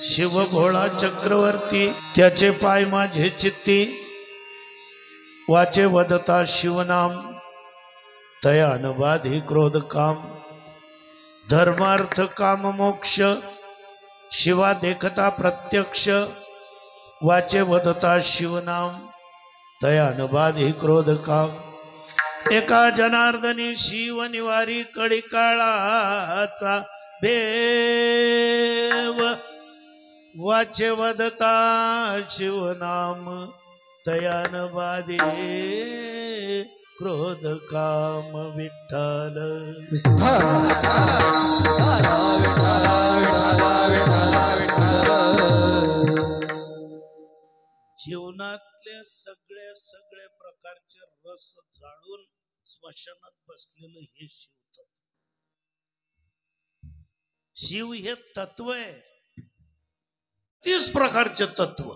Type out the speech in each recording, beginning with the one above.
शिव भोळा चक्रवर्ती त्याचे पाय माझे चित्ती वाचे वदता शिवनाम तया अनबाधी क्रोध काम धर्मार्थ काम मोक्ष शिवा देखता प्रत्यक्ष वाचे वदता शिवनाम तया अनबाधी क्रोध काम एका जनार्दनी शिव निवारी कडी काळाचा देव वाचे वदता शिवनाम तयान बाधी क्रोध काम विठ्ठल जीवनातले सगळे प्रकारचे रस जाळून स्मशानात बसलेलं हे शिव शिव हे तत्व आहे 30 प्रकारचे तत्व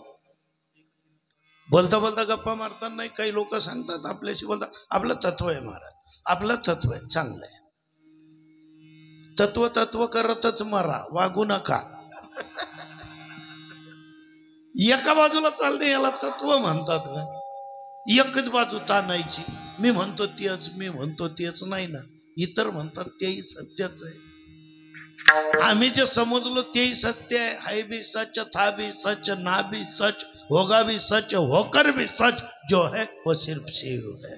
बोलता बोलता गप्पा मारताना नाही काही लोक सांगतात आपल्याशी बोलतात आपलं तत्व आहे महाराज आपलं तत्व आहे चांगलं आहे तत्व करतच मरा वागू नका एका बाजूला चालणे याला तत्व म्हणतात का एकच बाजू ताणायची मी म्हणतो तेच नाही ना इतर म्हणतात तेही सत्यच आहे आम्ही जे समजलो तेही सत्य आहे हाय भी सच था भी सच ना भी सच होगा भी सच होकर भी सच जो है वो सिर्फ शिव है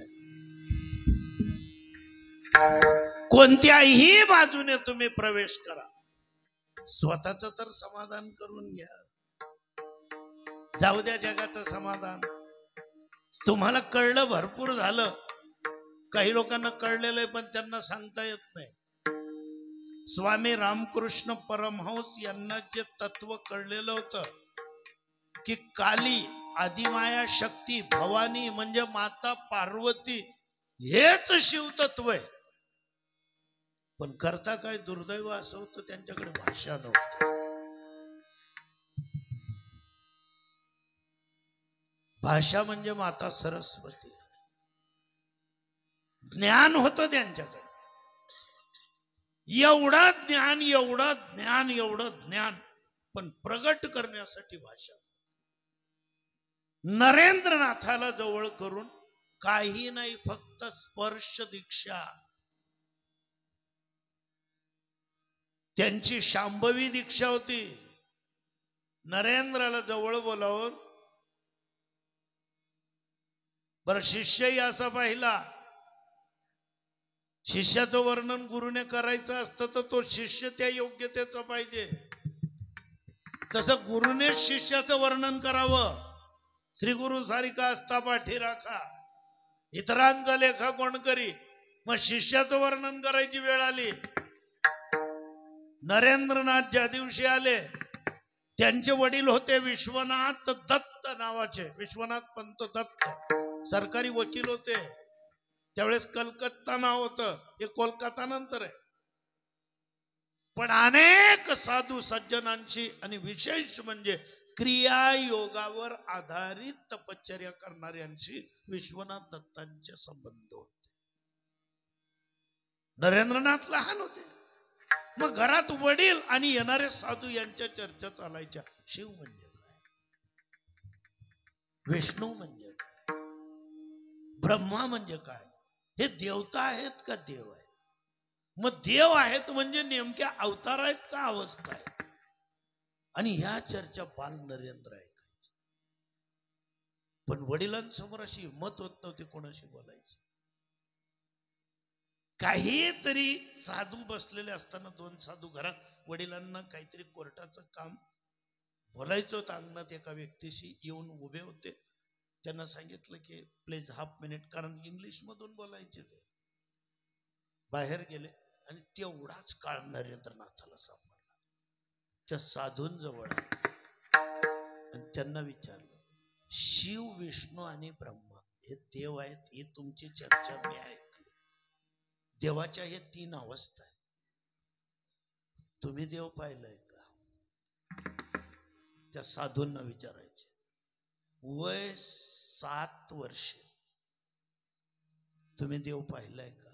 कोणत्याही बाजूने तुम्ही प्रवेश करा स्वतःच तर समाधान करून घ्या जाऊ द्या जगाचं समाधान तुम्हाला कळलं भरपूर झालं काही लोकांना कळलेलं आहे पण त्यांना सांगता येत नाही स्वामी रामकृष्ण परमहंस यांना जे तत्व कळलेलं होतं की काली आदिमाया शक्ती भवानी म्हणजे माता पार्वती हेच शिवतत्व आहे पण करता काय दुर्दैव असं होतं त्यांच्याकडे भाषा नव्हती भाषा म्हणजे माता सरस्वती ज्ञान होतं त्यांच्याकडे एवढं ज्ञान पण प्रगट करण्यासाठी भाषा नरेंद्रनाथाला जवळ करून काही नाही फक्त स्पर्श दीक्षा त्यांची शांभवी दीक्षा होती नरेंद्राला जवळ बोलावून बरं शिष्यही असा पाहिला शिष्याचं वर्णन गुरुने करायचं असतं तर तो शिष्य त्या योग्यतेचा पाहिजे तसं गुरुने शिष्याचं वर्णन करावं श्री गुरु सारिका असता पाठी राखा इतरांचा लेखा कोण करी मग शिष्याचं वर्णन करायची वेळ आली नरेंद्रनाथ ज्या दिवशी आले त्यांचे वडील होते विश्वनाथ दत्त नावाचे विश्वनाथ पंत दत्त सरकारी वकील होते त्यावेळेस कलकत्ता नाव होतं हे कोलकाता नंतर आहे पण अनेक साधू सज्जनांशी आणि विशेष म्हणजे क्रियायोगावर आधारित तपश्चर्या करणाऱ्यांशी विश्वनाथ दत्तांचे संबंध होते नरेंद्रनाथ लहान होते मग घरात वडील आणि येणारे साधू यांच्या चर्चा चालायच्या शिव म्हणजे काय विष्णू म्हणजे काय ब्रह्मा म्हणजे काय हे देवता आहेत का देव आहेत मग देव आहेत म्हणजे नेमक्या अवतार आहेत का अवस्था आहे आणि ह्या चर्चा बाल नरेंद्र ऐकायचे पण वडिलांसमोर अशी हिंमत होत नव्हती कोणाशी बोलायची काहीतरी साधू बसलेले असताना दोन साधू घरात वडिलांना काहीतरी कोर्टाचं काम बोलायचं होतं अंगणात एका व्यक्तीशी येऊन उभे होते त्यांना सांगितलं की प्लीज हाफ मिनिट कारण इंग्लिश मधून बोलायचे ते बाहेर गेले आणि तेवढाच काळ नरेंद्रनाथाला सापडला त्या साधूंजवळ आणि त्यांना विचारलं शिव विष्णू आणि ब्रह्मा हे देव आहेत ही तुमची चर्चा मी ऐकली देवाच्या हे 3 अवस्था आहे तुम्ही देव पाहिलाय का त्या साधूंना विचारायचे वय 7 वर्ष तुम्ही देव पाहिलाय का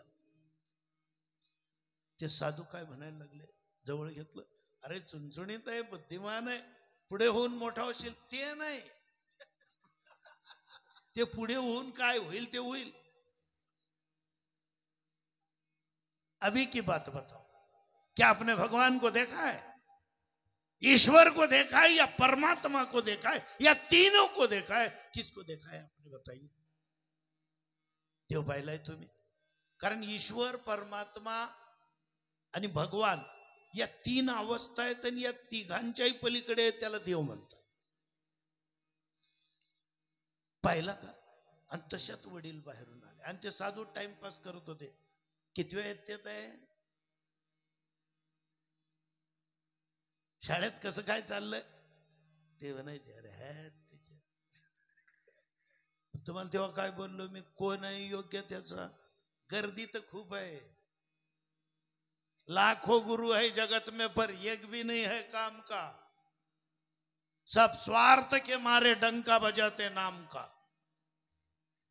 ते साधू काय म्हणायला लागले जवळ घेतलं अरे चुणचुणीत आहे, बुद्धिमान आहे, पुढे होऊन मोठा होशील, ते नाही. ते पुढे होऊन काय होईल ते होईल. अभी की बात बताओ, क्या आपने भगवान को देखा है, ईश्वर को देखा है, या परमात्मा को देखा है, या तीनों को देखा है? किसको देखा है आपने बताइए. देव पाहिलाय तुम्ही? कारण ईश्वर, परमात्मा आणि भगवान या तीन अवस्था आहेत आणि या तिघांच्याही पलीकडे त्याला देव म्हणतात. पाहिला का? आणि तशात वडील बाहेरून आले आणि ते साधू टाइमपास करत होते. किती वेळ येत आहे, शाळेत कसं काय चाललंय ते म्हणायचे. अरे है त्याच्या, तुम्हाला तेव्हा काय बोललो मी, कोण आहे योग्य त्याचा? गर्दी तर खूप आहे, लाखों गुरु है जगत में पर एक भी नहीं है काम का, सब स्वार्थ के मारे डंका बजाते नाम का.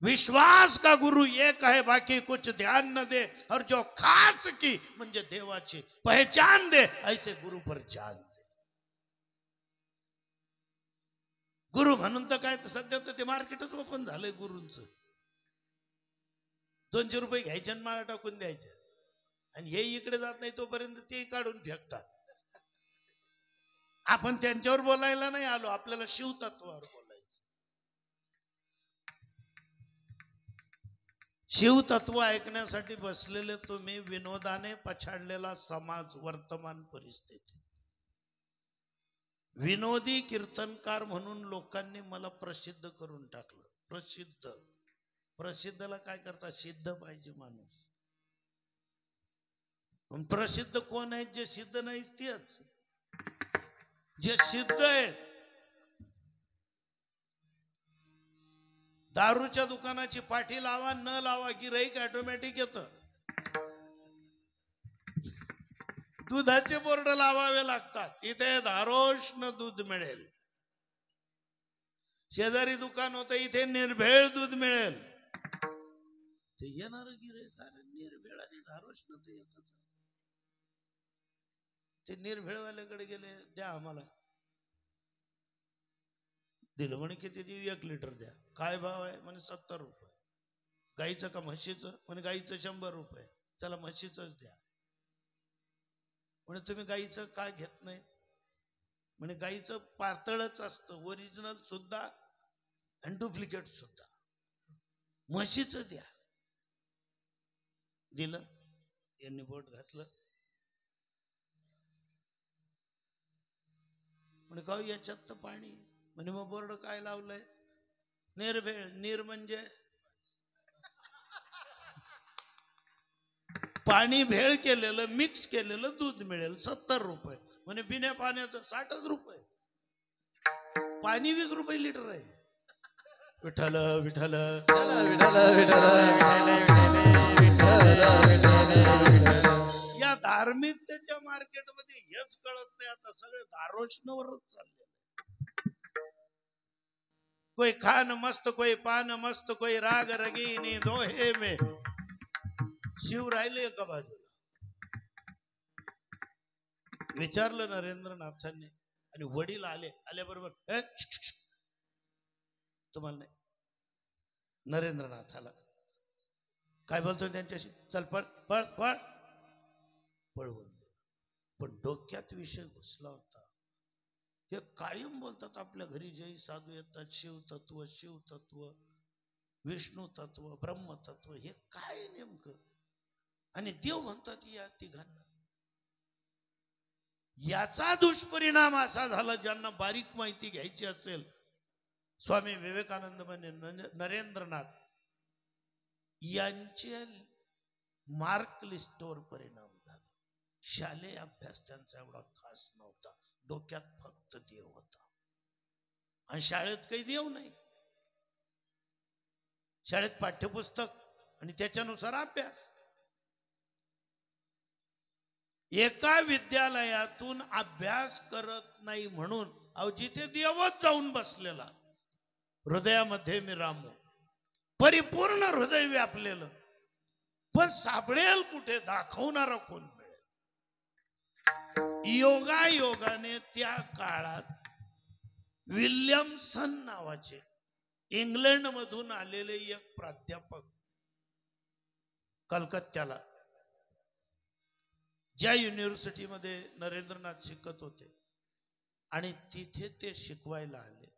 विश्वास का गुरु एक है, बाकी कुछ ध्यान न दे, और जो खास की म्हणजे देवाची पहचान दे, ऐसे गुरु पर जान दे. गुरु म्हणून तर काय, सध्या तर ते मार्केटच ओपन झालंय गुरूंच. 200 रुपये घ्यायचे आणि माळा टाकून द्यायचे, आणि हे इकडे जात नाही तोपर्यंत ते काढून फेकतात. आपण त्यांच्यावर बोलायला नाही आलो, आपल्याला शिवतत्वावर बोलायचं. शिवतत्व ऐकण्यासाठी बसलेले तुम्ही विनोदाने पछाडलेला समाज, वर्तमान परिस्थिती. विनोदी कीर्तनकार म्हणून लोकांनी मला प्रसिद्ध करून टाकलं. प्रसिद्ध, प्रसिद्धला काय करता, सिद्ध पाहिजे माणूस. प्रसिद्ध कोण आहेत? जे सिद्ध नाही तेच. जे सिद्ध आहे, दारूच्या दुकानाची पाठी लावा न लावा, गिऱ्हाईक ऑटोमॅटिक येतं. दुधाचे बोर्ड लावावे लागतात, इथे धारोष्ण दूध मिळेल. शेजारी दुकान होतं, इथे निर्भेळ दूध मिळेल. ते येणार गिऱ्हाईक, निर्भेळ आणि धारोष्ण ते एकच. ते निर्भेळवाल्याकडे गेले, द्या आम्हाला. दिलं. म्हणे किती देऊ? 1 लिटर द्या. काय भाव आहे? म्हणे 70 रुपये. गाईचं का म्हशीचं? म्हणे गाईचं 100 रुपये. चला म्हशीच द्या. म्हणे तुम्ही गाईचं काय घेत नाही? म्हणे गाईचं पातळच असतं, ओरिजिनल सुद्धा आणि डुप्लिकेट सुद्धा. म्हशीच द्या. दिलं. यांनी बोट घातलं. म्हणे का याच्यात तर पाणी. म्हणे मग बोर्ड काय लावलंय? निर्भेळ. नीर म्हणजे पाणी भेळ केलेलं, मिक्स केलेलं दूध मिळेल, 70 रुपये. म्हणे बिना पाण्याचं 60 रुपये. पाणी 20 रुपये लिटर आहे. विठ्ठल विठ्ठल या धार्मिकतेच्या मार्केटमध्ये हेच कळत नाही. आता सगळे दारोष्णवरच चालले. कोई खान मस्त, कोई पान मस्त, कोई राग रगीनी दोहे में. शिव राहिले एका बाजूला. विचारलं नरेंद्रनाथांनी, आणि वडील आल्याबरोबर तुम्हाला नाही. नरेंद्रनाथाला काय बोलतोय त्यांच्याशी? चल पळ पळ पळ. पळवून दिलं. पण डोक्यात विषय घुसला होता. हे कायम बोलतात आपल्या घरी जे साधू येतात, शिवतत्व, शिवतत्व, विष्णू तत्व, ब्रह्मतत्व. हे काय नेमकं? आणि देव म्हणतात या तिघांना. याचा दुष्परिणाम असा झाला, ज्यांना बारीक माहिती घ्यायची असेल, स्वामी विवेकानंद म्हणे नरेंद्रनाथ यांच्या मार्क लिस्टवर परिणाम झाला. शालेय अभ्यास त्यांचा एवढा खास नव्हता, डोक्यात फक्त देव होता. आणि शाळेत काही देव नाही. शाळेत पाठ्यपुस्तक आणि त्याच्यानुसार अभ्यास. एका विद्यालयातून अभ्यास करत नाही म्हणून, अहो जिथे देवच जाऊन बसलेला, हृदयामध्ये मी रामू, परिपूर्ण हृदय व्यापलेलं, पण सापडेल कुठे? दाखवणारा कोण मिळेल? योगायोगाने त्या काळात विल्यमसन नावाचे इंग्लंड मधून आलेले एक प्राध्यापक कलकत्त्याला, ज्या युनिव्हर्सिटीमध्ये नरेंद्रनाथ शिकत होते आणि तिथे ते शिकवायला आले.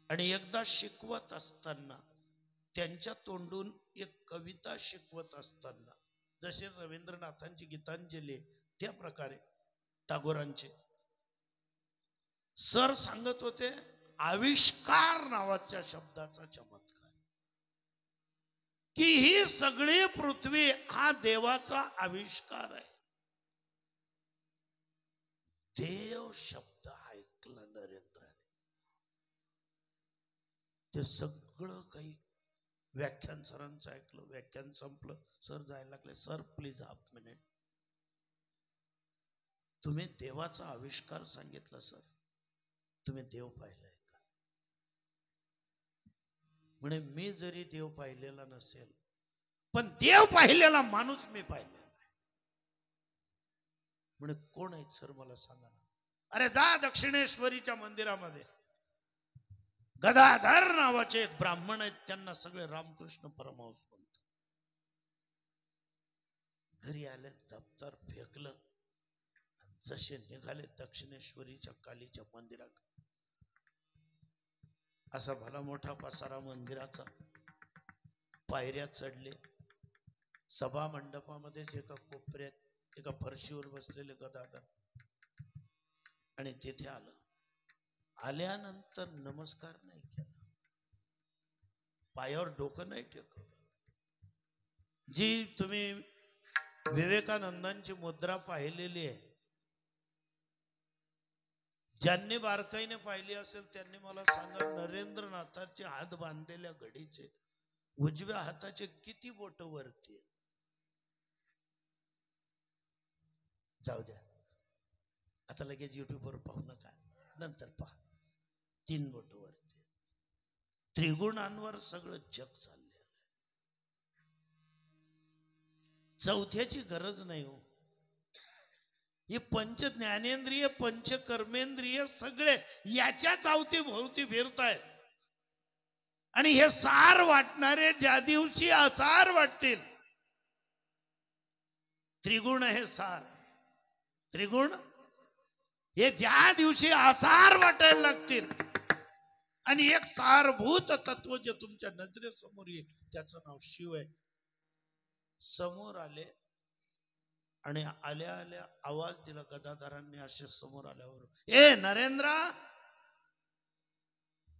आणि एकदा शिकवत असताना त्यांच्या तोंडून एक कविता शिकवत असताना, जसे रवींद्रनाथांची गीतांजली त्या प्रकारे टागोरांचे सर सांगत होते, आविष्कार नावाच्या शब्दाचा चमत्कार, की ही सगळी पृथ्वी हा देवाचा आविष्कार आहे. देव शब्द ऐकला नरेंद्राने, ते सगळं काही व्याख्यान सरांचं ऐकलं. व्याख्यान संपलं, सर जायला लागले. सर प्लीज हाफ मिनिट, तुम्ही देवाचा आविष्कार सांगितला सर, तुम्ही देव पाहिलाय का? म्हणे मी जरी देव पाहिलेला नसेल, पण देव पाहिलेला माणूस मी पाहिलेला आहे. म्हणे कोण आहे सर मला सांगा ना. अरे जा दक्षिणेश्वरीच्या मंदिरामध्ये, गदाधर नावाचे एक ब्राह्मण आहेत, त्यांना सगळे रामकृष्ण परमहंस म्हणतात. घरी आले, दप्तर फेकलं आणि जसे निघाले दक्षिणेश्वरीच्या कालीच्या मंदिरात, असा भला मोठा पसारा मंदिराचा, पायऱ्या चढले. सभा मंडपामध्येच एका कोपऱ्यात एका फरशीवर बसलेले गदाधर, आणि तिथे आलं. आल्यानंतर नमस्कार नाही केला, पायावर डोकं नाही टेकवलं. जी तुम्ही विवेकानंदांची मुद्रा पाहिलेली आहे, ज्यांनी बारकाईने पाहिली असेल त्यांनी मला सांगा, नरेंद्रनाथांचे हात बांधलेल्या घडीचे उजव्या हाताचे किती बोट वरती आहेत? जाऊ द्या, आता लगेच युट्यूबवर पाहू नका, नंतर पहा. 3 बोट वरती. त्रिगुणांवर सगळं जग चाललेलं आहे. चौथ्याची गरज नाही हो. ही पंच ज्ञानेंद्रिय पंच कर्मेंद्रिय सगळे याच्याच अवतीभोवती फिरतायत. आणि हे सार वाटणारे ज्या दिवशी असार वाटतील, त्रिगुण हे सार, त्रिगुण हे ज्या दिवशी आसार वाटायला लागतील, आणि एक सारभूत तत्व जे तुमच्या नजरेसमोर येईल त्याचं नाव शिव आहे. समोर आले आणि आल्या आल्या आवाज दिला गदाधरांनी. असे समोर आल्यावर, ए नरेंद्रा,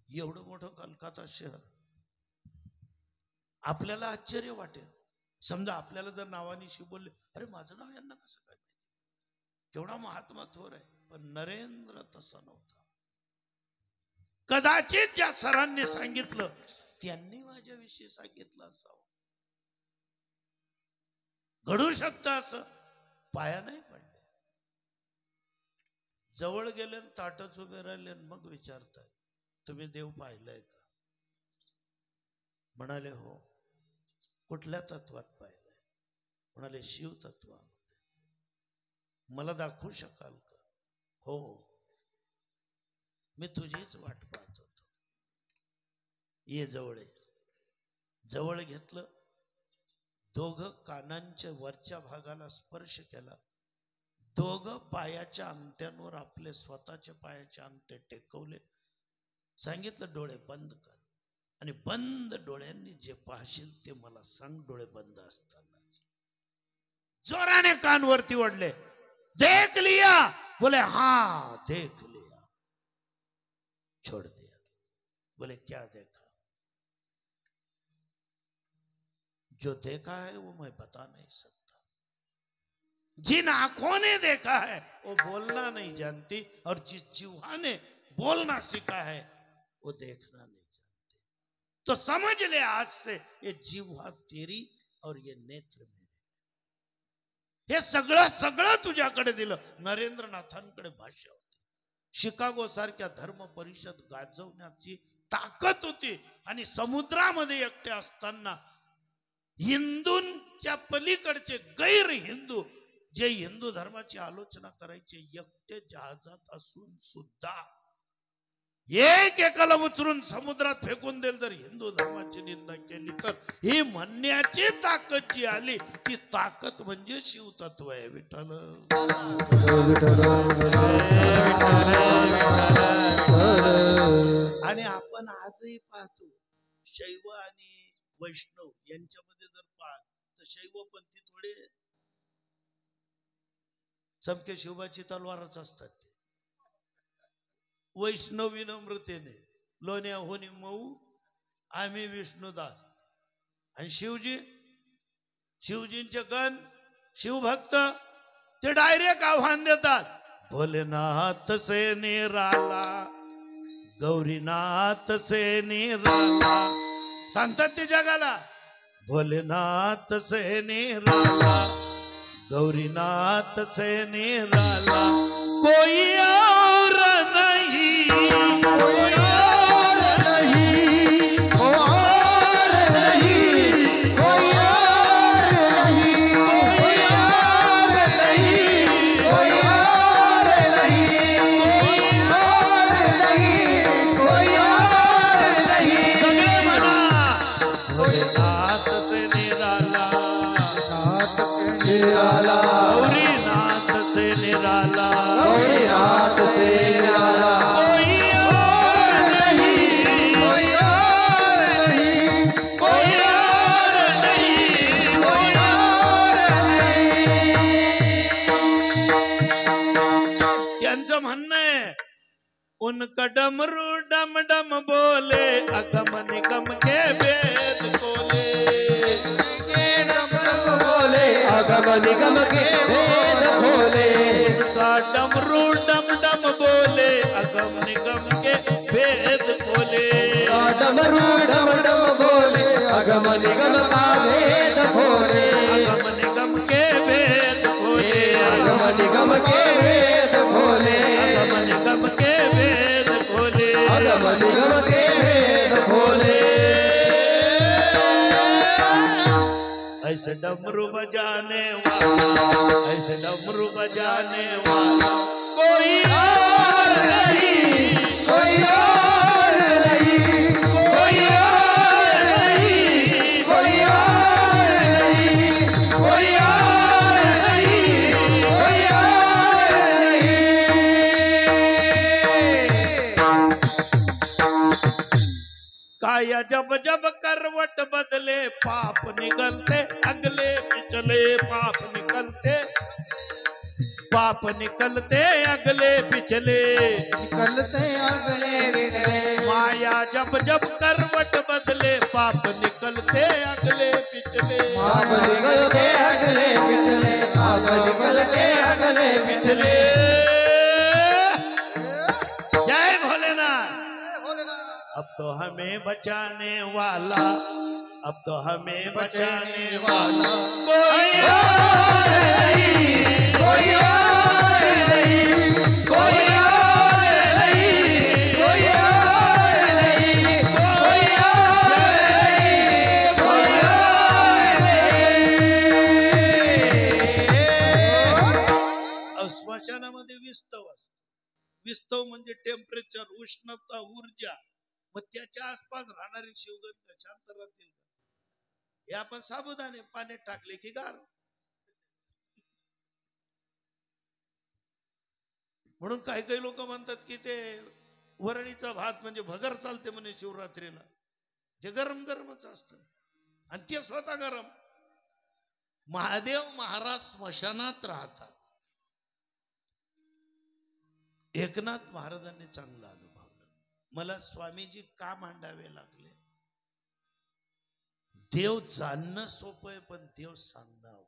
एवढं मोठं कलकत्ता शहर, आपल्याला आश्चर्य वाटेल. समजा आपल्याला जर नावानिशी बोलले, अरे माझं नाव यांना कसं काय माहिती, केवढा महात्मा थोर आहे. पण नरेंद्र तसा नव्हता. कदाचित ज्या सरांनी सांगितलं त्यांनी माझ्याविषयी सांगितलं असावं. घडू शकतं असं. पाया नाही पडले, जवळ गेले, ताटच उभे राहिले, मग विचारताय तुम्ही देव पाहिलाय का? म्हणाले हो. कुठल्या तत्वात पाहिलंय? म्हणाले शिव तत्वामध्ये. मला दाखवू शकाल का? हो, मी तुझीच वाट पाहत होतो, ये जवळ ये. जवळ घेतलं, दोघं कानांच्या वरच्या भागाला स्पर्श केला, दोघं पायाच्या अंगठ्यांवर आपले स्वतःच्या पायाचे अंगठे टेकवले. सांगितलं डोळे बंद कर, आणि बंद डोळ्यांनी जे पाहशील ते मला सांग. डोळे बंद असताना जोराने कान वरती ओढले. देख लिया? बोले हाँ देख लिया. छोड़ दिया. बोले क्या देखा? जो देखा है वो मैं बता नहीं सकता. जिन आंखों ने देखा है वो बोलना नहीं जानती, और जिस जिह्वा ने बोलना सीखा है वो देखना नहीं जानती. तो समझ ले आज से, ये जिह्वा तेरी और ये नेत्र मेरे. हे सगळं सगळं तुझ्याकडे दिलं. नरेंद्रनाथांकडे भाषा होती. शिकागो सारख्या धर्म परिषद गाजवण्याची ताकद होती. आणि समुद्रामध्ये एकटे असताना हिंदूंच्या पलीकडचे गैर हिंदू जे हिंदू धर्माची आलोचना करायचे एकटे जहाजात असून सुद्धा एक एकाला उचलून समुद्रात फेकून देईल, जर हिंदू धर्माची निंदा केली तर ही म्हणण्याची ताकद जी आली ती ताकद म्हणजे शिवतत्व आहे. विठ्ठल आणि आपण आजही पाहतो शैव आणि वैष्णव यांच्यामध्ये जर पाहत तर शैवपंथी थोडे चमके शिवबाची तलवारच असतात. ते वैष्णव विनम्रतेने लोण्या होनी मऊ आम्ही विष्णुदास, आणि शिवजींचे गण शिवभक्त ते डायरेक्ट आव्हान देतात, भोलेनाथ से निराला गौरीनाथ से निराला, सांगतात ते जगाला, भोलेनाथ से निराला गौरीनाथ से निराला कोई और नहीं, कोई और नहीं, और नहीं, कोई और नहीं, कोई और नहीं, कोई और नहीं, कोई और नहीं, सगळे म्हणा भोलेनाथ से निराला, निराला गौरीनाथ से निराला, गौरीनाथ से निराला कोई और नहीं, कोई और नहीं, कोई और नहीं, कोई और नहीं. त्यांचं म्हणणं आहे उनका डमरू डम डम बोले अगम निगम के वेद बोले, अगम निगम के वेद खोले, उनका डमरू डम डम बोले अगम निगम के वेद खोले, डमरू डम डम बोले अगम निगम का वेद खोले, अगम निगम के वेद खोले, अगम निगम के वेद खोले, अगम निगम के वेद खोले, अगम निगम के वेद खोले. ऐसे डमरू बजाने वाला, ऐसे डमरू बजाने वाला कोई और नहीं, कोई और नहीं, कोई और नहीं, कोई और नहीं, कोई और नहीं, कोई और नहीं. काया जब जब करवट बदले पाप निकलते अगले पिछले, पाप निकलते अगले पिछले, निकलते अगले पिछले, माया जब जब करवट बदले पाप निकलते अगले पिछले, पाप निकलते अगले पिछले, पाप निकलते अगले पिछले. जय भोलेनाथ. अब तो हमें बचाने वाला, अब तो हमें बचाने वाला कोई और नहीं, कोई और नहीं, कोई और नहीं, कोई और नहीं, कोई और नहीं, कोई और नहीं. स्मशानामध्ये विस्तव असतो. विस्तव म्हणजे टेम्परेचर, उष्णता, ऊर्जा. मग त्याच्या आसपास राहणारी शिवगंध शांत राहतील. हे आपण साबुदाणे पाण्यात टाकले की गार. म्हणून काही काही लोक म्हणतात की ते वरळीचा भात म्हणजे भगर चालते म्हणे शिवरात्रीला. ते गरम गरमच असत आणि ते स्वतः गरम. महादेव महाराज स्मशानात राहतात. एकनाथ महाराजांनी चांगला अनुभवलं. मला स्वामीजी का मांडावे लागले? देव जाणणं सोपं आहे पण देव सांगणं अवघड.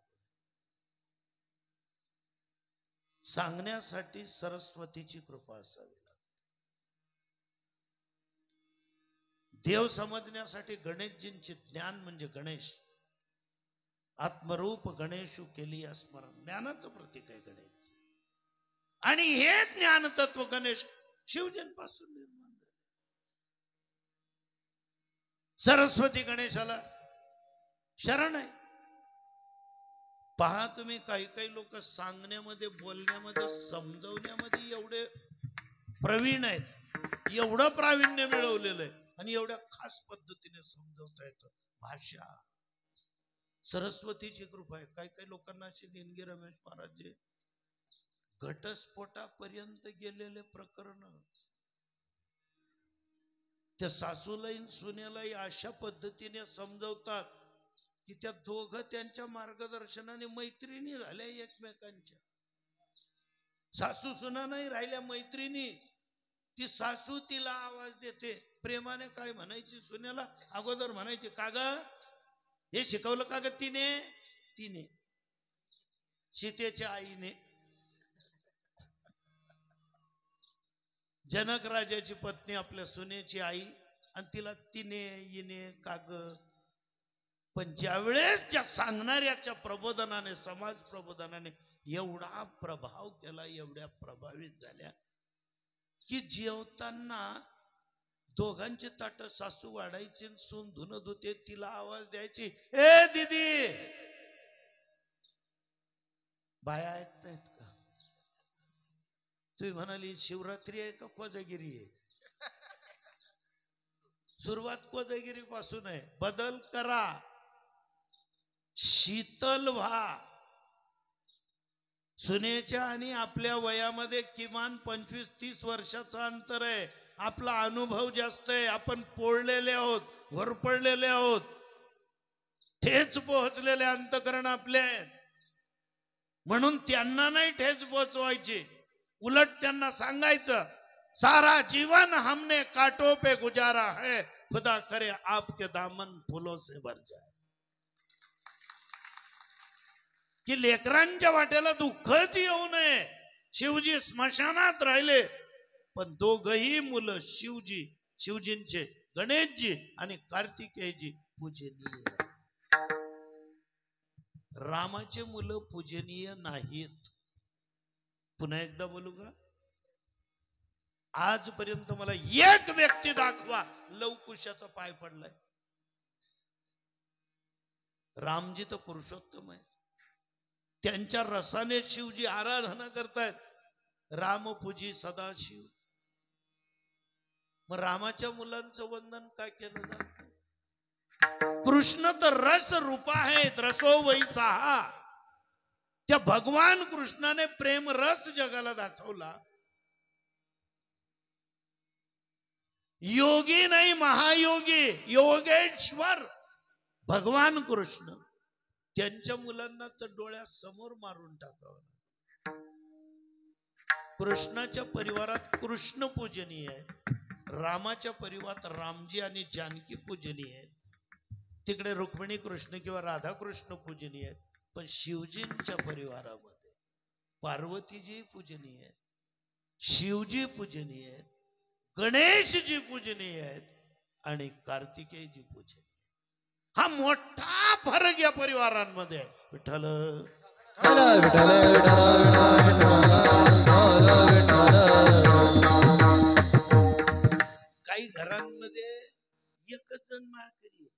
सांगण्यासाठी सरस्वतीची कृपा असावी लागते. देव समजण्यासाठी गणेशजींचे ज्ञान म्हणजे गणेश. आत्मरूप गणेशू केली स्मरण. ज्ञानाचं प्रतीक आहे गणेश. आणि हे ज्ञान तत्व गणेश शिवजींपासून निर्माण झाले. सरस्वती गणेशाला शरण आहे. पहा तुम्ही, काही काही लोक सांगण्यामध्ये, बोलण्यामध्ये, समजवण्यामध्ये एवढे प्रवीण आहेत, एवढं प्रावीण्य मिळवलेलं आहे आणि एवढ्या खास पद्धतीने समजवता येतं. भाषा सरस्वतीची कृपा आहे. काही काही लोकांना अशी देणगी, रमेश महाराज जे घटस्फोटापर्यंत गेलेले प्रकरण, त्या सासूलाही सुनेलाही अशा पद्धतीने समजवतात की त्या दोघं त्यांच्या मार्गदर्शनाने मैत्रिणी झाल्या एकमेकांच्या. सासू सुना नाही राहिल्या मैत्रिणी. ती सासू तिला आवाज देते प्रेमाने, काय म्हणायची सुनेला अगोदर म्हणायची, का ग हे शिकवलं का ग तिने सीतेच्या आईने. जनक राजाची पत्नी आपल्या सुनेची आई, आणि तिला तिने इने काग. पण ज्यावेळेस ज्या सांगणाऱ्याच्या प्रबोधनाने, समाज प्रबोधनाने एवढा प्रभाव केला, एवढ्या प्रभावित झाल्या की जेवताना दोघांची ताट सासू वाढायची, सून धुणं धुते, तिला आवाज द्यायची, ए दीदी. बाया ऐकतायत का? तुम्ही म्हणाली शिवरात्री आहे का कोजागिरी आहे? सुरुवात कोजागिरी पासून आहे. बदल करा, शीतल व्हा. सुनेच्या आणि आपल्या वयामध्ये किमान 25-30 वर्षाचा अंतर आहे. आपला अनुभव जास्त आहे. आपण पोळलेले आहोत, वरपडलेले आहोत, ठेच पोहोचलेले अंतकरण आपले आहेत. म्हणून त्यांना नाही ठेच पोहोचवायची, उलट त्यांना सांगायचं, सारा जीवन हमने कांटों पे गुजारा है, खुदा करे आपके दामन फूलों से भर जाए. की लेकरांच्या वाट्याला दुःखच येऊ नये. शिवजी स्मशानात राहिले, पण दोघही मुलं शिवजींचे गणेशजी आणि कार्तिकेयजी पूजनीय. रामाचे मुलं पूजनीय नाहीत. पुन्हा एकदा बोलू का? आजपर्यंत मला एक व्यक्ती दाखवा लवकुशाचा पाय पडलाय. रामजी तर पुरुषोत्तम आहे, त्यांच्या रसाने शिवजी आराधना करतायत. राम पूजी सदाशिव. मग रामाच्या मुलांचं वंदन काय केलं जात? कृष्ण तर रस रूपा आहेत, रसो वैसा. त्या भगवान कृष्णाने प्रेम रस जगाला दाखवला. योगी नाही, महायोगी, योगेश्वर भगवान कृष्ण. त्यांच्या मुलांना तर डोळ्यासमोर मारून टाकावं. कृष्णाच्या परिवारात कृष्ण पूजनीय आहे, रामाच्या परिवारात रामजी आणि जानकी पूजनीय आहेत. तिकडे रुक्मिणी कृष्ण किंवा राधाकृष्ण पूजनीय आहेत. पण शिवजींच्या परिवारामध्ये पार्वतीजी पूजनीय आहेत, शिवजी पूजनीय आहेत, गणेशजी पूजनीय आहेत आणि कार्तिकेयजी पूजनीय. हा मोठा फरक या परिवारांमध्ये. विठ्ठल काही घरांमध्ये एकच जण माळकरी आहे.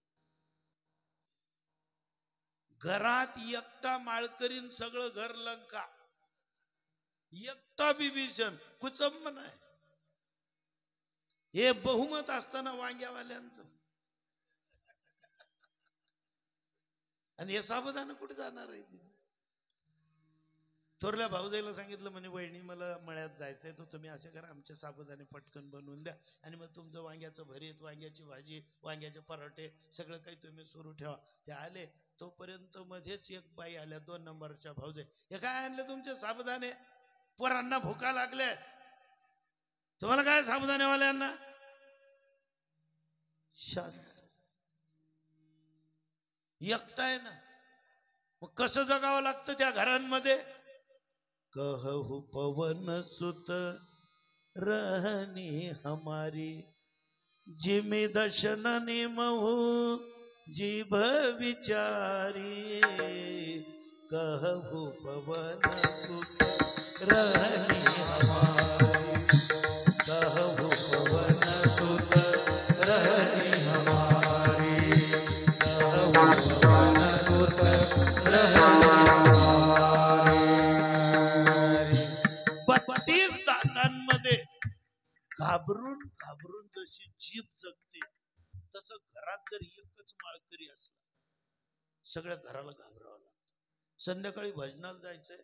घरात एकटा माळकरीन सगळं घर लंका. एकटा बिभीषण, कुचंब नाही. हे बहुमत असताना वांग्यावाल्यांचं. आणि हे साबुदाणा कुठे जाणार आहे? थोरल्या भाऊजाईला सांगितलं, म्हणे वहिनी मला मळ्यात जायचंय, तर तुम्ही असे करा, आमचे साबुदाणे पटकन बनवून द्या आणि मग तुमचं वांग्याचं भरीत, वांग्याची भाजी, वांग्याचे पराठे सगळं काही तुम्ही सुरू ठेवा. ते आले तोपर्यंत मध्येच एक बाई आल्या, 2 नंबरच्या भाऊजाई. हे काय आणले तुमचे साबुदाणे? पोरांना भुका लागल्यात. तुम्हाला काय साबुदाणेवाल्यांना? शांत. एकटा आहे ना, मग कसं जगावं लागतं त्या घरांमध्ये? कहू पवन सुत रहनी हमारी, जिमी दशन निमहू जीभ विचारी. कहू पवन सुत रहनी हमारी, कहू पवन सुत रहनी हमारी, कहू पवन सुत रहनी हमारी. दातांमध्ये घाबरून घाबरून जशी जीभ जगते तसं घरात जर एकच माळकरी असला सगळ्या घराला घाबरावं लागतं. संध्याकाळी भजनाला जायचंय,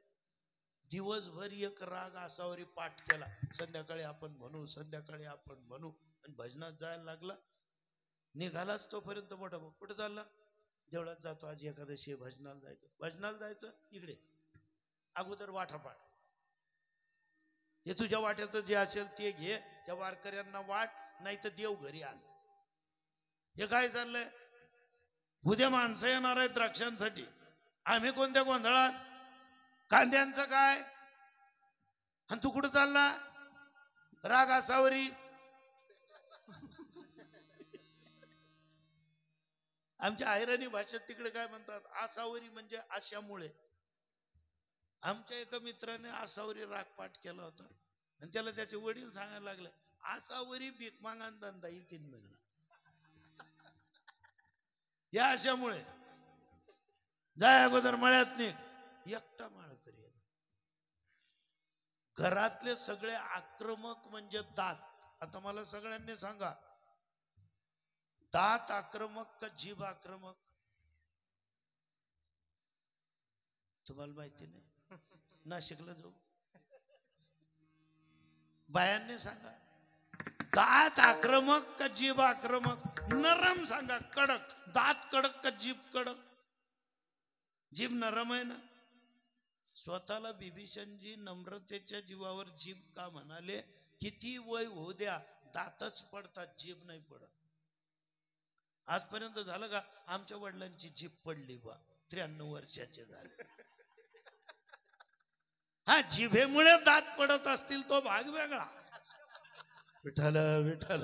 दिवसभर एक राग आसावरी पाठ केला, संध्याकाळी आपण म्हणू आणि भजनात जायला लागला, निघालाच तोपर्यंत मोठा भाऊ कुठं चालला, देवळात जातो, आज एकादशी भजनाला जायचं इकडे अगोदर वाटापाट, हे तुझ्या वाट्यात जे असेल ते घे, त्या वारकऱ्यांना वाट, नाही तर देव घरी आण. हे काय चाललंय, उद्या माणसं येणार आहेत द्राक्षांसाठी, आम्ही कोणत्या गोंधळात, कांद्यांचं काय, आणि तू कुठं चालला, राग आसावरी. आमच्या आयराणी भाषेत तिकडे काय म्हणतात, आसावरी म्हणजे आशामुळे. आमच्या एका मित्राने आसावरी रागपाठ केला होता आणि त्याला त्याचे वडील सांगायला लागले, आसावरी भीकमागान धंदा येतील म्हणून, या आशामुळे जाय अगोदर मळ्यात निघ. एकटा माळकरी घरातले सगळे आक्रमक म्हणजे दात. आता मला सगळ्यांनी सांगा, दात आक्रमक का जीभ आक्रमक? तुम्हाला माहिती नाही, नाशिकला जाऊ, बायांनी सांगा, दात आक्रमक का जीभ आक्रमक? नरम सांगा, कडक. दात कडक का जीभ कडक? जीभ नरम आहे ना. स्वतःला बिभीषणजी नम्रतेच्या जीवावर जीभ का म्हणाले, किती वय होऊ द्या दातच पडतात, जीभ नाही पडत. आजपर्यंत झालं का आमच्या वडिलांची जीभ पडली बा, 93 वर्षाचे झाले. हा, जिभेमुळे दात पडत असतील तो भाग वेगळा. विठ्ठल विठ्ठल.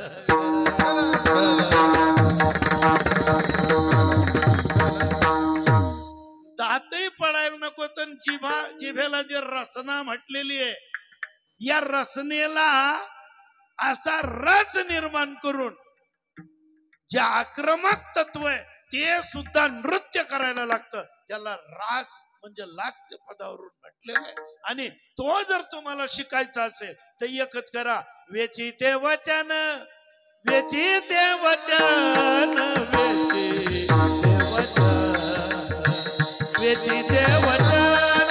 दातही पडायला नको, तर जिभेला जे रसना म्हटलेली आहे, या रसनेला असा रस निर्माण करून जे आक्रमक तत्व आहे ते सुद्धा नृत्य करायला लागतं. त्याला रास म्हणजे लास्य पदावरून म्हटलेलं आहे. आणि तो जर तुम्हाला शिकायचा असेल तर एकच करा, वेचिते वचन, वेचिते वचन, वेचिते वचन, वेचिते वचन,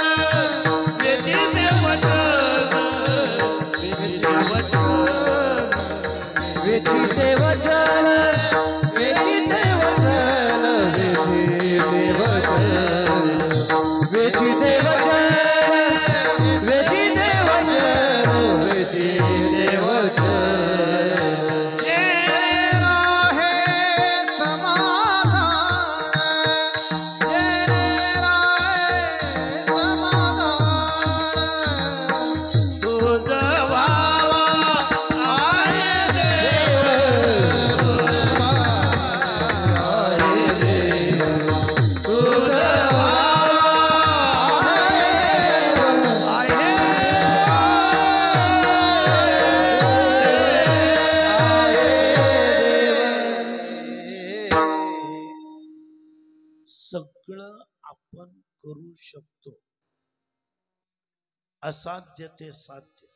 वेचिते वचन, वेचिते वचन, वेचिते वचन, वेचिते वचन, वेचिते वचन, वेचिते वचन, वेचिते वचन, वेचिते वचन. तेरा है समाधान, तेरा है समाधान, तुझ वावा आहे देव, आहे देव, तुझ सगळं आपण करू शकतो, असाध्य ते साध्य.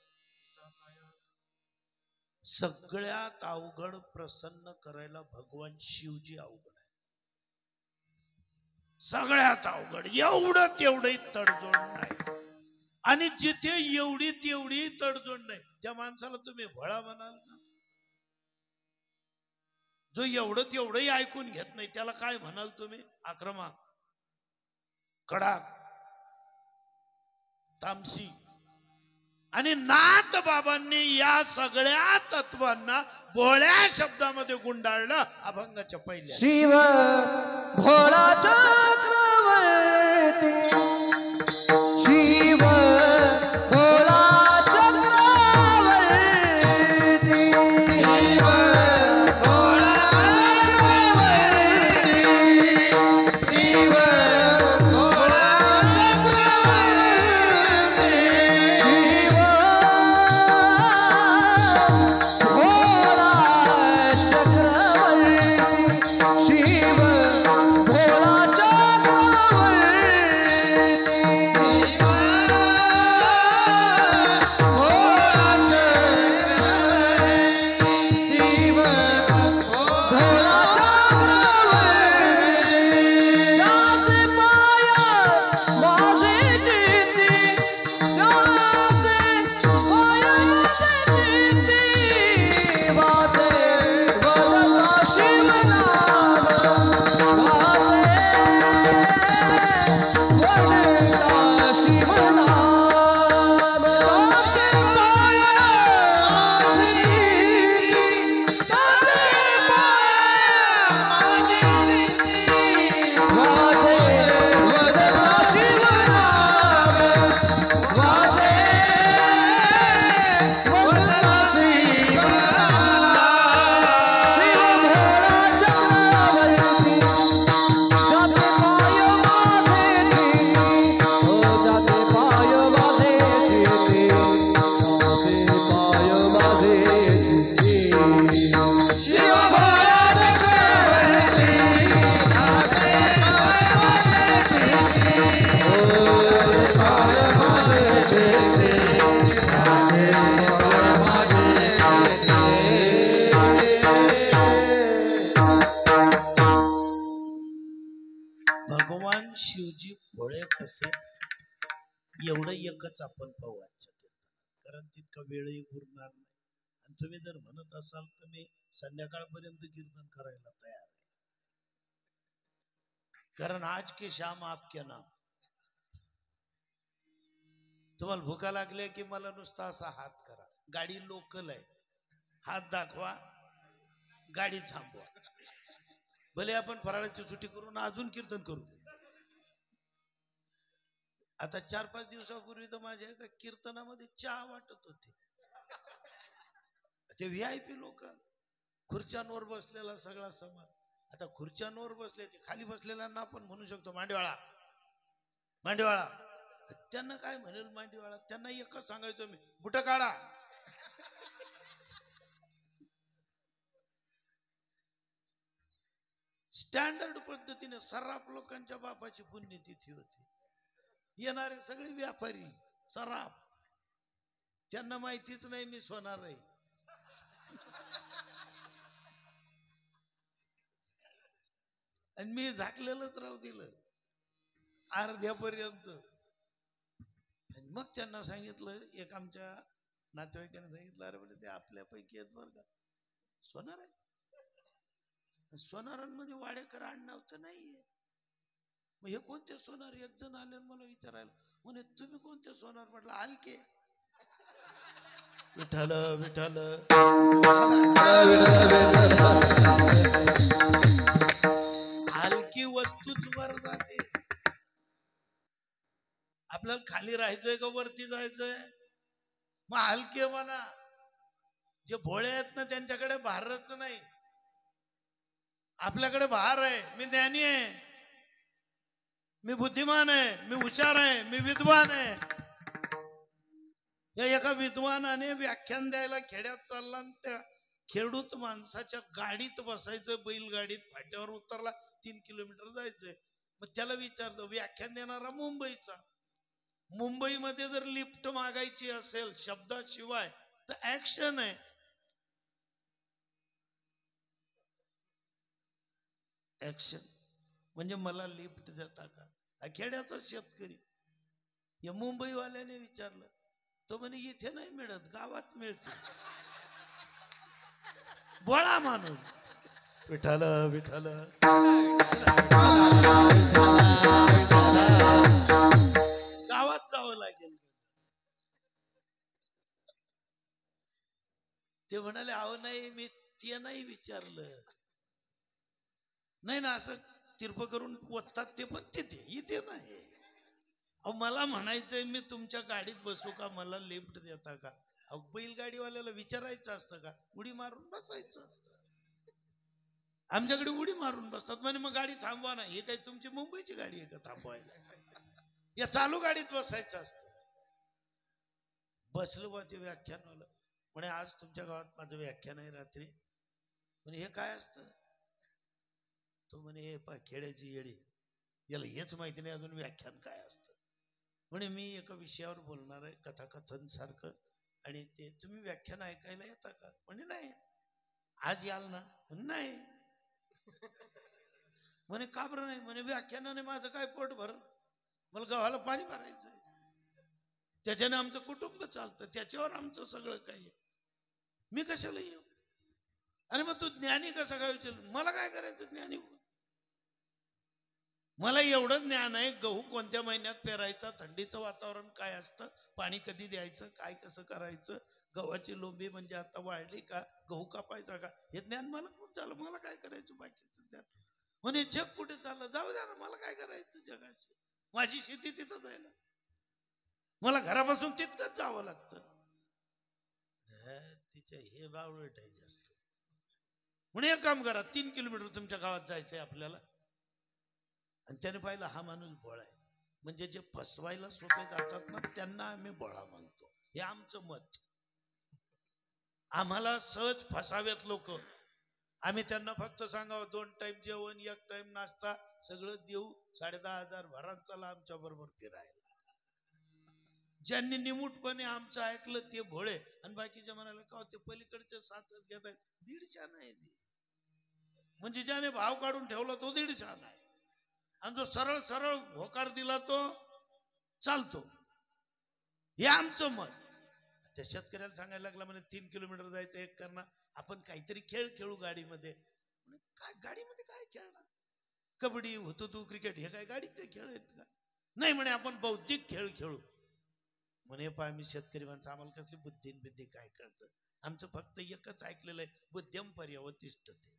सगळ्यात अवघड प्रसन्न करायला भगवान शिवजी अवघड आहे, सगळ्यात अवघड. एवढं तेवढी तडजोड नाही, आणि जिथे एवढी तेवढी तडजोड नाही त्या माणसाला तुम्ही भळा म्हणाल का? जो एवढं तेवढंही ऐकून घेत नाही त्याला काय म्हणाल तुम्ही? आक्रमक, कडाक, तामसी. आणि नाथ बाबांनी या सगळ्या तत्वांना भोळ्या शब्दामध्ये गुंडाळलं अभंगाच्या पहिल्या. शिव भोळा चक्रवर्ती, शिव भोळा चक्रवर्ती, शिव भोळा चक्रवर्ती, शिव भोळा चक्रवर्ती, शिव भोळा चक्रवर्ती, शिव भोळा चक्रवर्ती. कसं एवढं एकच आपण पाहू आजच्या कीर्तनात, कारण तितका वेळही उरणार नाही. आणि तुम्ही जर म्हणत असाल तर मी संध्याकाळपर्यंत कीर्तन करायला तयार आहे, कारण आज की शाम आपके नाम. तुम्हाला भुका लागल्या की मला नुसता असा हात करा, गाडी लोकल आहे, हात दाखवा, गाडी थांबवा, भले आपण फराळाची सुट्टी करून अजून कीर्तन करू. आता 4-5 दिवसापूर्वी तर माझ्या एका कीर्तनामध्ये चहा वाटत होते. ते VIP लोक, खुर्च्यांवर बसलेला सगळा समाज. आता खुर्च्यांवर बसले, ते खाली बसलेल्यांना आपण म्हणू शकतो मांडीवाळा मांडीवाळा. त्यांना काय म्हणेल मांडीवाळा, त्यांना एकच सांगायचं मी, बुट काढा. स्टँडर्ड पद्धतीने सर्राफ लोकांच्या बापाची पुण्यतिथी होती. येणारे सगळे व्यापारी सराफ, त्यांना माहितीच नाही मी सोनार आहे. आणि मी झाकलेलंच राहू दिलं अर्ध्यापर्यंत. आणि मग त्यांना सांगितलं, एक आमच्या नातेवाईकांनी सांगितलं, अरे म्हणजे ते आपल्यापैकी आहेत बरं का, सोनार आहे. सोनारांमध्ये वाडेकर आडनाव तर नाहीये. मग हे कोणते सोनार? एक जण आले मला विचारायला, म्हणे तुम्ही कोणते सोनार? म्हटलं आलके. विठ्ठल विठ्ठल. हलकी वस्तूच वर जाते. आपल्याला खाली राहायचंय का वरती जायचंय? मग हलके म्हणा. जे भोळे आहेत ना त्यांच्याकडे भारच नाही, आपल्याकडे भार आहे. मी ज्ञानी आहे, मी बुद्धिमान आहे, मी हुशार आहे, मी विद्वान आहे. या एका विद्वानाने व्याख्यान द्यायला खेड्यात चालला, त्या खेडूत माणसाच्या गाडीत बसायचं, बैलगाडीत फाट्यावर उतरला, 3 किलोमीटर जायचंय. मग त्याला विचारलं, व्याख्यान देणारा मुंबईचा, मुंबईमध्ये जर लिफ्ट मागायची असेल शब्दाशिवाय तर ऍक्शन आहे. ऍक्शन म्हणजे मला लिफ्ट देता का? खेड्याचा शेतकरी या मुंबईवाल्याने विचारलं, तो म्हणे इथे नाही मिळत, गावात मिळते. बोळा माणूस. विठ्ठल विठ्ठल. गावात जावं लागेल. ते म्हणाले, अहो नाही, मी ते नाही विचारलं. नाही ना, असं तिरप करून ओततात ते, पण तिथे इथे नाही. अहो मला म्हणायचंय, मी तुमच्या गाडीत बसू का, मला लिफ्ट देता का? अहो बैलगाडीवाल्याला विचारायचं असतं का? उडी मारून बसायचं असतं. आमच्याकडे उडी मारून बसतात. म्हणे मग गाडी थांबवा ना. हे काही तुमची मुंबईची गाडी आहे का थांबवायला? या चालू गाडीत बसायचं असतं. बसलो बा ते व्याख्यानवाला, म्हणे आज तुमच्या गावात माझं व्याख्यान आहे रात्री. म्हणे हे काय असतं? तो म्हणे हे पा खेड्याची येडी, याला हेच माहिती नाही अजून व्याख्यान काय असतं. म्हणे मी एका विषयावर बोलणार आहे, कथाकथन सारखं, आणि ते तुम्ही व्याख्यान ऐकायला येता का? म्हणे नाही. आज याल ना? नाही. म्हणे का बरं नाही? म्हणे व्याख्यानाने माझं काय पोट भरण, मला गव्हाला पाणी भरायचंय, त्याच्याने आमचं कुटुंब चालतं, त्याच्यावर आमचं सगळं काही. मी कशाला येऊ? अरे मग तू ज्ञानी कसा काय विचार? मला काय करायचं ज्ञानी? मला एवढं ज्ञान आहे, गहू कोणत्या महिन्यात पेरायचा, थंडीचं वातावरण काय असतं, पाणी कधी द्यायचं, काय कसं करायचं, गव्हाची लोंबी म्हणजे आता वाढली का, गहू कापायचा का, हे ज्ञान मला खूप झालं. मला काय करायचं बाकीचं ज्ञान? म्हणे जग कुठे चाललं? जाऊ द्या ना, मला काय करायचं जगाशी, माझी शेती तिथंच आहे ना, मला घरापासून तितकंच जावं लागतं. तिच्या हे बावळट आहे जास्त. म्हणे एक काम करा, 3 किलोमीटर तुमच्या गावात जायचंय आपल्याला. आणि त्याने पाहिलं हा माणूस भोळा आहे, म्हणजे जे फसवायला सोपे जातात ना त्यांना आम्ही भोळा म्हणतो, हे आमचं मत. आम्हाला सहज फसावेत लोक, आम्ही त्यांना फक्त सांगावं 2 टाइम जेवण, 1 टाइम नाश्ता, सगळं देऊ, 10,500 भरान, चला आमच्या बरोबर फिरायला. ज्यांनी निमूटपणे आमचं ऐकलं ते भोळे, आणि बाकीच्या म्हणाले का ते पलीकडचे 7च घेत आहेत, 150 नाही. म्हणजे ज्याने भाव काढून ठेवला तो 150 नाही, आणि जो सरळ सरळ होकार दिला तो चालतो, हे आमचं मत. त्या शेतकऱ्याला सांगायला लागला म्हणे 3 किलोमीटर जायचं, एक करणार, आपण काहीतरी खेळ खेळू गाडीमध्ये. काय गाडीमध्ये काय खेळणार? कबड्डी, हुतुतू, क्रिकेट हे काय गाडीचे खेळ आहेत का? नाही म्हणे आपण बौद्धिक खेळ खेळू. म्हणे पहा मी शेतकरी माणसं, आम्हाला कसली बुद्धी काय कळतं? आमचं फक्त एकच ऐकलेलं आहे, बुद्ध्यम पर्यवतिष्ठते.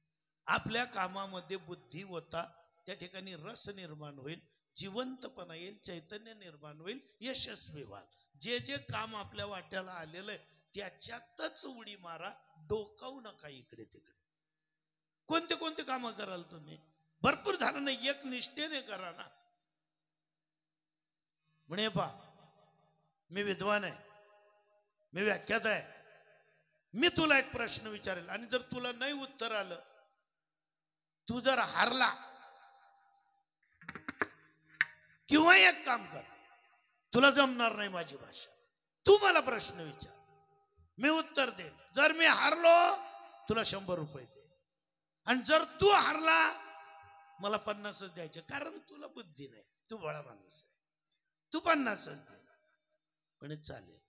आपल्या कामामध्ये बुद्धी होता त्या ठिकाणी रस निर्माण होईल, जिवंतपणा येईल, चैतन्य निर्माण होईल, यशस्वी व्हाल. जे जे काम आपल्या वाट्याला आलेलं आहे त्याच्यातच उडी मारा, डोकावू नका इकडे तिकडे. कोणते कोणते काम कराल तुम्ही? भरपूर झालं नाही, एक निष्ठेने करा ना. म्हणे पा मी विद्वान आहे, मी व्याख्यात आहे, मी तुला एक प्रश्न विचारेल आणि जर तुला नाही उत्तर आलं, तू जर हारला, किंवा एक काम कर, तुला जमणार नाही माझी भाषा, तू मला प्रश्न विचार, मी उत्तर देईल. जर मी हारलो तुला 100 रुपये दे, आणि जर तू हारला मला 50च द्यायचे, कारण तुला बुद्धी नाही, तू भोळा माणूस आहे, तू 50च दे. म्हणे चालेल,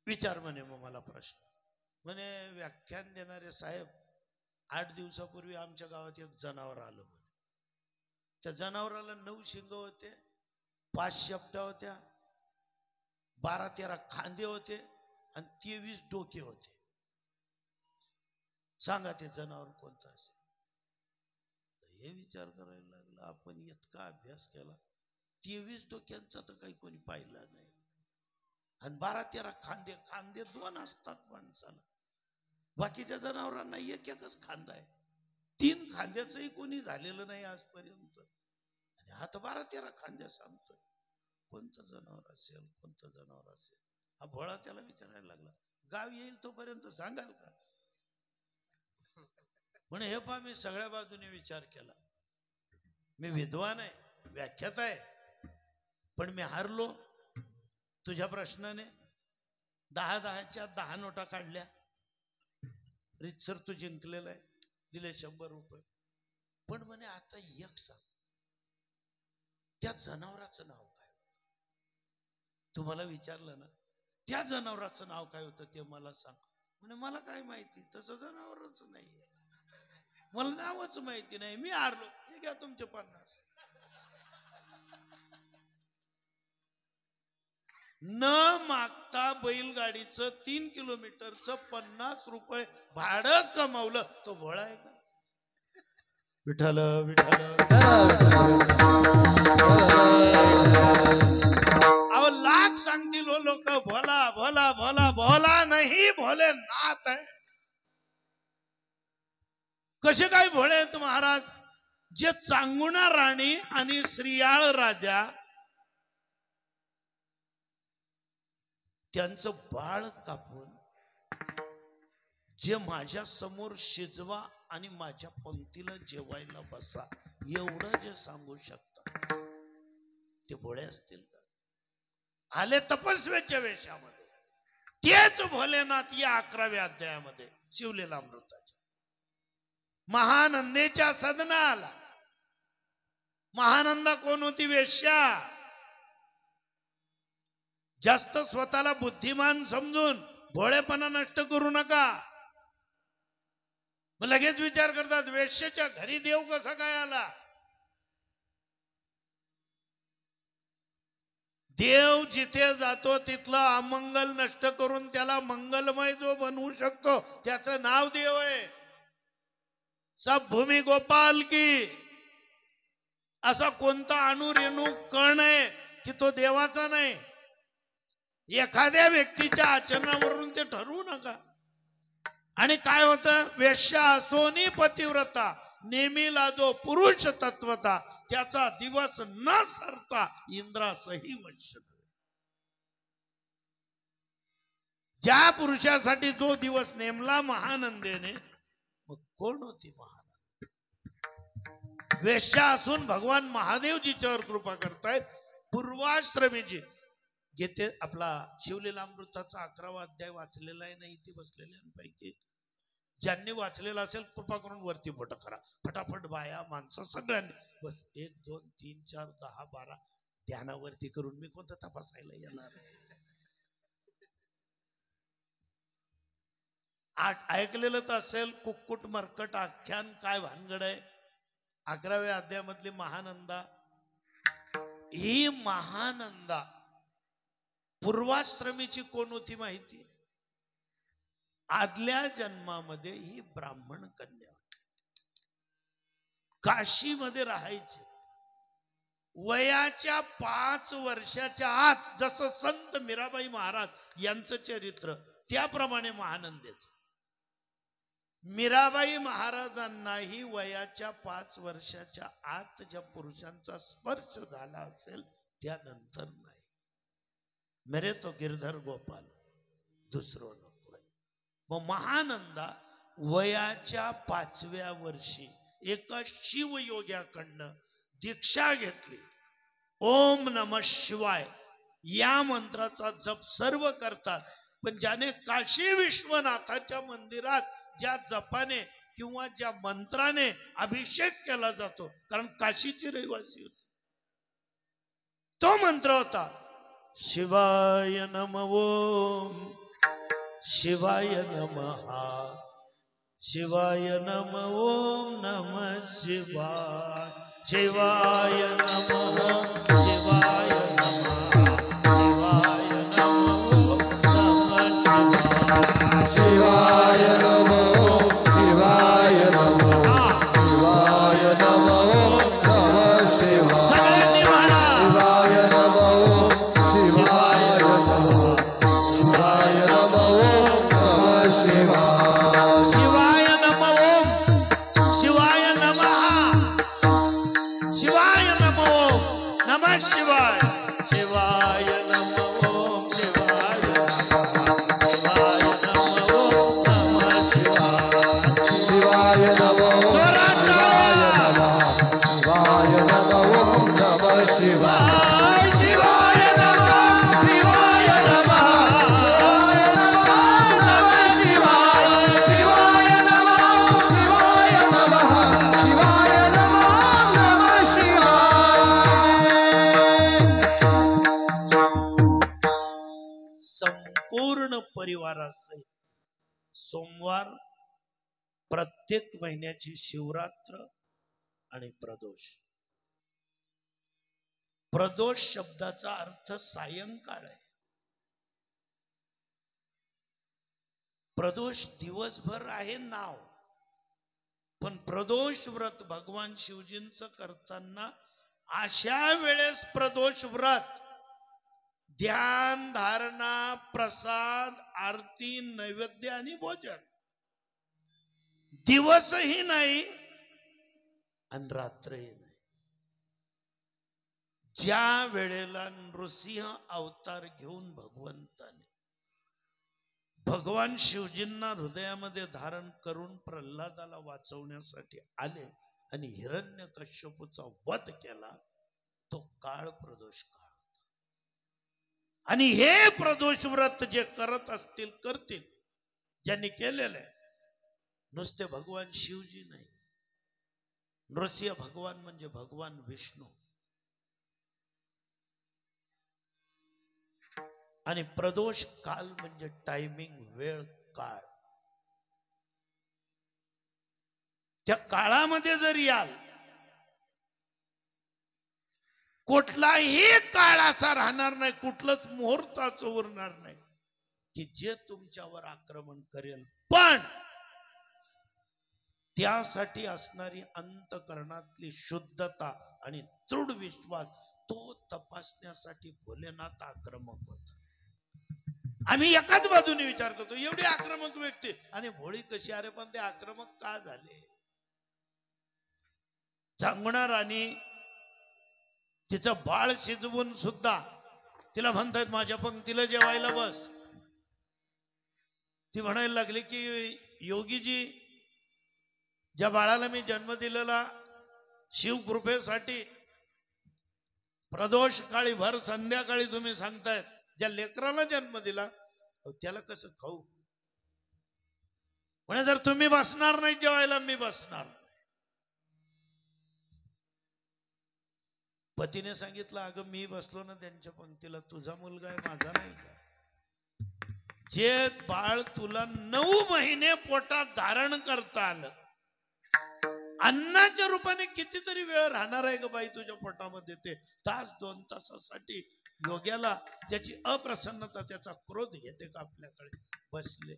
विचार म्हणे मग मला प्रश्न. म्हणे व्याख्यान देणारे साहेब, 8 दिवसापूर्वी आमच्या गावात एक जनावर आलं म्हणे. त्या जनावराला 9 शिंग होते, 5 शेपट्या होत्या, 12-13 खांदे होते आणि 23 डोके होते. सांगा ते जनावर कोणतं असेल? हे विचार करायला लागला. आपण इतका अभ्यास केला, 23 डोक्यांचा तर काही कोणी पाहिला नाही, आणि 12-13 खांदे, खांदे 2 असतात माणसाला, बाकीच्या जनावरांना एक एकच खांदा आहे. 3 खांद्याचंही कोणी झालेलं नाही आजपर्यंत, आणि हा तर 12-13 खांद्या सांगतोय. कोणतं जनावर असेल, कोणतं जनावर असेल? हा भोळा त्याला विचारायला लागला, गाव येईल तोपर्यंत सांगाल का? म्हणे हे पहा मी सगळ्या बाजूने विचार केला, मी विद्वान आहे, व्याख्यात आहे, पण मी हारलो तुझ्या प्रश्नाने. 10-10च्या 10 नोटा काढल्या, रितसर तू जिंकलेला आहे, दिले 100 रुपये. पण म्हणे आता एक सांग, त्या जनावराचं नाव काय होतं? तुम्हाला विचारलं ना, त्या जनावराचं नाव काय होतं ते मला सांग. म्हणे मला काय माहिती, तसं जनावरच नाहीये, मला नावच माहिती नाही, मी हारलो, हे घ्या तुमचे 50. न मागता बैलगाडीचं 3 किलोमीटरचं 50 रुपये भाडं कमावलं, तो भोळा आहे का? विठ्ठल विठ्ठल. अहो लाख सांगतील हो लोक, भोला भोला भोला, भोला नाही भोलेनाथ आहे. कसे काय भोळे आहेत महाराज? जे चांगुणा राणी आणि श्रीयाळ राजा त्यांचं बाळ कापून जे माझ्या समोर शिजवा आणि माझ्या पंक्तीला जेवायला बसा, एवढं जे सांगू शकता, ते भोळे असतील का? आले तपस्वेच्या वेशामध्ये. तेच भोलेनाथ या 11व्या अध्यायामध्ये शिवलीलामृताच्या महानंदेच्या सदनाला. महानंदा कोण होती? वेश्या. जास्त स्वतःला बुद्धिमान समजून भोळेपणा नष्ट करू नका. मग लगेच विचार करतात वेश्येच्या घरी देव कसा काय आला? देव जिथे जातो तिथलं अमंगल नष्ट करून त्याला मंगलमय जो बनवू शकतो त्याचं नाव देव आहे. सब भूमी गोपाल की. असा कोणता अणुरेणू कण आहे की तो देवाचा नाही. एखाद्या व्यक्तीच्या आचरणावरून ते ठरवू नका. आणि काय होतं? वेश्या असोनी पतिव्रता, नेमीला जो पुरुष तत्वता, त्याचा दिवस न सरता इंद्रासही वश. ज्या पुरुषासाठी जो दिवस नेमला महानंदेने, मग कोण होती महानंद? वेश्या असून भगवान महादेव जिच्यावर कृपा करतायत. पूर्वाश्रमीजी गीते आपला शिवलीलामृताचा 11वा अध्याय वाचलेला आहे ना इथे बसलेल्यांपैकी? ज्यांनी वाचलेला असेल कृपा करून वरती बोट करा फटाफट. बाया माणसं सगळ्यांनी बस 1 2 3 4 10 12 ध्यानावरती करून मी कोणतं तपासायला येणार? ऐकलेलं तर असेल कुक्कुट मर्कट आख्यान, काय भानगड आहे. 11व्या अध्यायामधली महानंदा, ही महानंदा पूर्वाश्रमीची कोण होती माहिती? आदल्या जन्मामध्ये ही ब्राह्मण कन्या होती, काशीमध्ये राहायची. वयाच्या 5 वर्षाच्या आत, जसं संत मीराबाई महाराज यांचं चरित्र त्याप्रमाणे महानंदेच. मीराबाई महाराजांनाही वयाच्या 5 वर्षाच्या आत ज्या पुरुषांचा स्पर्श झाला असेल त्यानंतर नाही. मेरे तो गिरधर गोपाल दुसरं नकोय. मग महानंदा वयाच्या 5व्या वर्षी एका शिवयोग्याकडनं दीक्षा घेतली. ओम नमः शिवाय या मंत्राचा जप सर्व करतात, पण ज्याने काशी विश्वनाथाच्या मंदिरात ज्या जपाने किंवा ज्या मंत्राने अभिषेक केला जातो, कारण काशीची रहिवासी होती, तो मंत्र होता शिवाय नमः ओम शिवाय नमः शिवाय नमः ओम नमः शिवाय शिवाय नमः ओम शिवाय नमः शिवाय नमः ओम नमः शिवाय नमो शिवाय नमो शिवाय नमो नमः शिवाय. सगळ्यांनी म्हणा शिवाय नमो शिवाय नमो शिवाय नमो नमः शिवाय. शिवाय नमः ओम शिवाय नमः शिवाय नमः ओम नमः शिवाय शिवाय नमः ओम शिवाय नमः शिवाय नमः ओम नमः शिवाय. शिवाय नमो जोरात शिवाय नमः शिवाय नमो नमः शिवाय. शिवाय नमः शिवाय नमः नमः शिवाय. शिवाय नमः शिवाय नमः शिवाय नमः नमः शिवाय. संपूर्ण परिवारासहित सोमवार, प्रत्येक महिन्याची शिवरात्र आणि प्रदोष. प्रदोष शब्दाचा अर्थ सायंकाळ आहे. प्रदोष दिवसभर आहे नाव, पण प्रदोष व्रत भगवान शिवजींचं करताना अशा वेळेस प्रदोष व्रत ध्यान, धारणा, प्रसाद, आरती, नैवेद्य आणि भोजन, दिवसही नाही आणि रात्रही नाही. ज्या वेळेला नृसिंह अवतार घेऊन भगवान शिवजींना हृदयामध्ये धारण करून प्रल्हादाला वाचवण्यासाठी आले आणि हिरण्यकश्यपूचा वध केला, तो काळ प्रदोष काळ होता. आणि हे प्रदोष व्रत जे करत असतील करतील, ज्यांनी केलेलं आहे, नुसते भगवान शिवजी नाही, नृसिंह भगवान म्हणजे भगवान विष्णू. आणि प्रदोष काल म्हणजे टायमिंग, वेळ, काळ. त्या काळामध्ये जर याल, कुठलाही काळ असा राहणार नाही, कुठलंच मुहूर्ताचं उरणार नाही की जे तुमच्यावर आक्रमण करेल. पण त्यासाठी असणारी अंतकरणातली शुद्धता आणि दृढ विश्वास, तो तपासण्यासाठी भोलेनाथ आक्रमक होता. आम्ही एकाच बाजूने विचार करतो, एवढी आक्रमक व्यक्ती आणि भोळी कशी, अरे पण ते आक्रमक का झाले? चांगणार आणि तिचं बाळ शिजवून सुद्धा तिला म्हणतायत माझ्या पंक्तीला जेवायला बस. ती म्हणायला लागली की योगीजी, ज्या बाळाला मी जन्म दिलेला शिवकृपेसाठी, प्रदोष काळी भर संध्याकाळी तुम्ही सांगतायत ज्या लेकराला जन्म दिला त्याला कसं खाऊ? म्हणे जर तुम्ही बसणार नाही जेवायला, मी बसणार नाही. पतीने सांगितलं, अगं मी बसलो ना त्यांच्या पंक्तीला, तुझा मुलगा आहे माझा नाही का? जे बाळ तुला 9 महिने पोटात धारण करता आलं, अन्नाच्या रूपाने कितीतरी वेळ राहणार आहे ग बाई तुझ्या पोटामध्ये, ते तास 2 तासासाठी योग्याला त्याची अप्रसन्नता, त्याचा क्रोध येते का आपल्याकडे? बसले